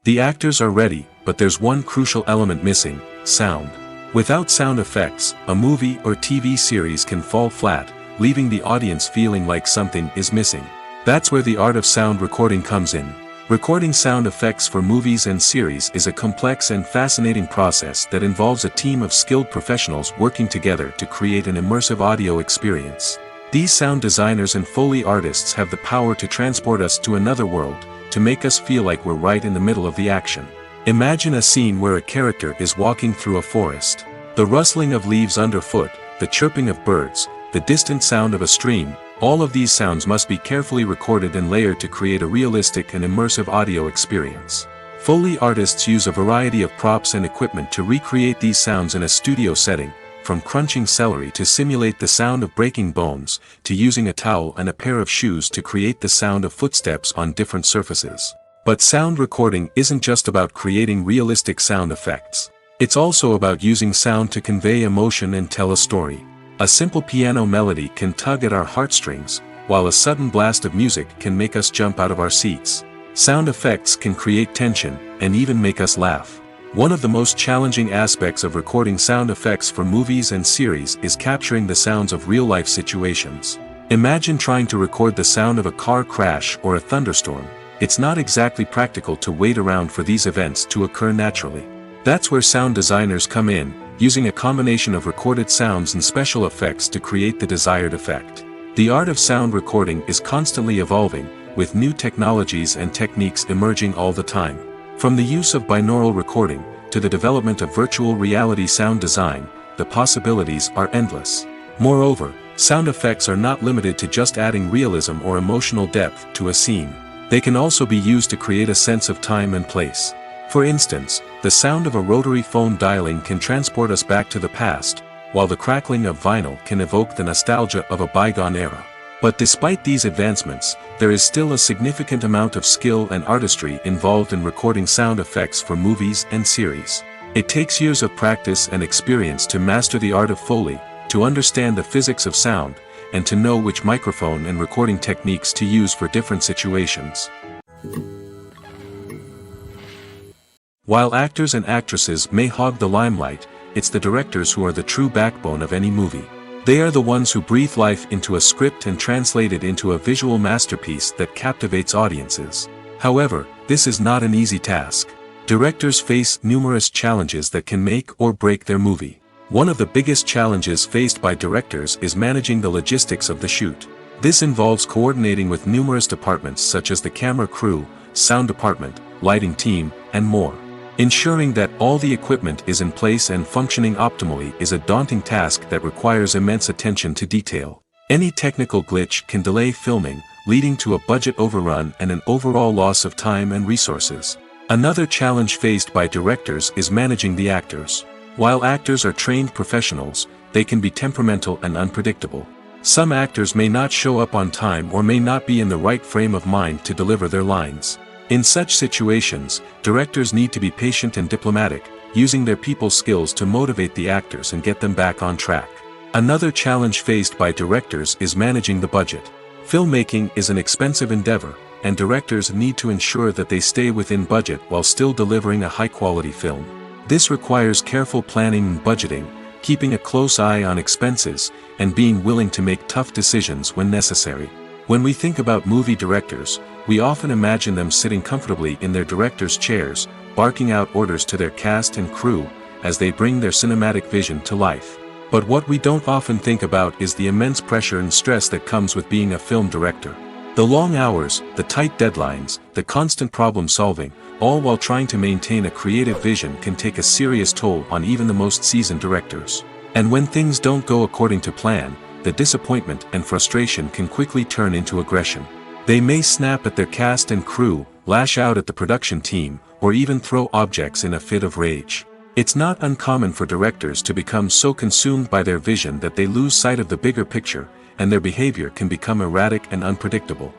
The actors are ready, but there's one crucial element missing: sound. Without sound effects, a movie or TV series can fall flat, leaving the audience feeling like something is missing. That's where the art of sound recording comes in. Recording sound effects for movies and series is a complex and fascinating process that involves a team of skilled professionals working together to create an immersive audio experience. These sound designers and Foley artists have the power to transport us to another world, to make us feel like we're right in the middle of the action. Imagine a scene where a character is walking through a forest. The rustling of leaves underfoot, the chirping of birds, the distant sound of a stream, all of these sounds must be carefully recorded and layered to create a realistic and immersive audio experience. Foley artists use a variety of props and equipment to recreate these sounds in a studio setting, from crunching celery to simulate the sound of breaking bones, to using a towel and a pair of shoes to create the sound of footsteps on different surfaces. But sound recording isn't just about creating realistic sound effects. It's also about using sound to convey emotion and tell a story. A simple piano melody can tug at our heartstrings, while a sudden blast of music can make us jump out of our seats. Sound effects can create tension, and even make us laugh. One of the most challenging aspects of recording sound effects for movies and series is capturing the sounds of real-life situations. Imagine trying to record the sound of a car crash or a thunderstorm. It's not exactly practical to wait around for these events to occur naturally. That's where sound designers come in, using a combination of recorded sounds and special effects to create the desired effect. The art of sound recording is constantly evolving, with new technologies and techniques emerging all the time. From the use of binaural recording, to the development of virtual reality sound design, the possibilities are endless. Moreover, sound effects are not limited to just adding realism or emotional depth to a scene. They can also be used to create a sense of time and place. For instance, the sound of a rotary phone dialing can transport us back to the past, while the crackling of vinyl can evoke the nostalgia of a bygone era. But despite these advancements, there is still a significant amount of skill and artistry involved in recording sound effects for movies and series. It takes years of practice and experience to master the art of Foley, to understand the physics of sound, and to know which microphone and recording techniques to use for different situations. While actors and actresses may hog the limelight, it's the directors who are the true backbone of any movie. They are the ones who breathe life into a script and translate it into a visual masterpiece that captivates audiences. However, this is not an easy task. Directors face numerous challenges that can make or break their movie. One of the biggest challenges faced by directors is managing the logistics of the shoot. This involves coordinating with numerous departments such as the camera crew, sound department, lighting team, and more. Ensuring that all the equipment is in place and functioning optimally is a daunting task that requires immense attention to detail. Any technical glitch can delay filming, leading to a budget overrun and an overall loss of time and resources. Another challenge faced by directors is managing the actors. While actors are trained professionals, they can be temperamental and unpredictable. Some actors may not show up on time or may not be in the right frame of mind to deliver their lines. In such situations, directors need to be patient and diplomatic, using their people skills to motivate the actors and get them back on track. Another challenge faced by directors is managing the budget. Filmmaking is an expensive endeavor, and directors need to ensure that they stay within budget while still delivering a high-quality film. This requires careful planning and budgeting, keeping a close eye on expenses, and being willing to make tough decisions when necessary. When we think about movie directors, we often imagine them sitting comfortably in their director's chairs, barking out orders to their cast and crew, as they bring their cinematic vision to life. But what we don't often think about is the immense pressure and stress that comes with being a film director. The long hours, the tight deadlines, the constant problem solving, all while trying to maintain a creative vision can take a serious toll on even the most seasoned directors. And when things don't go according to plan, the disappointment and frustration can quickly turn into aggression. They may snap at their cast and crew, lash out at the production team, or even throw objects in a fit of rage. It's not uncommon for directors to become so consumed by their vision that they lose sight of the bigger picture, and their behavior can become erratic and unpredictable.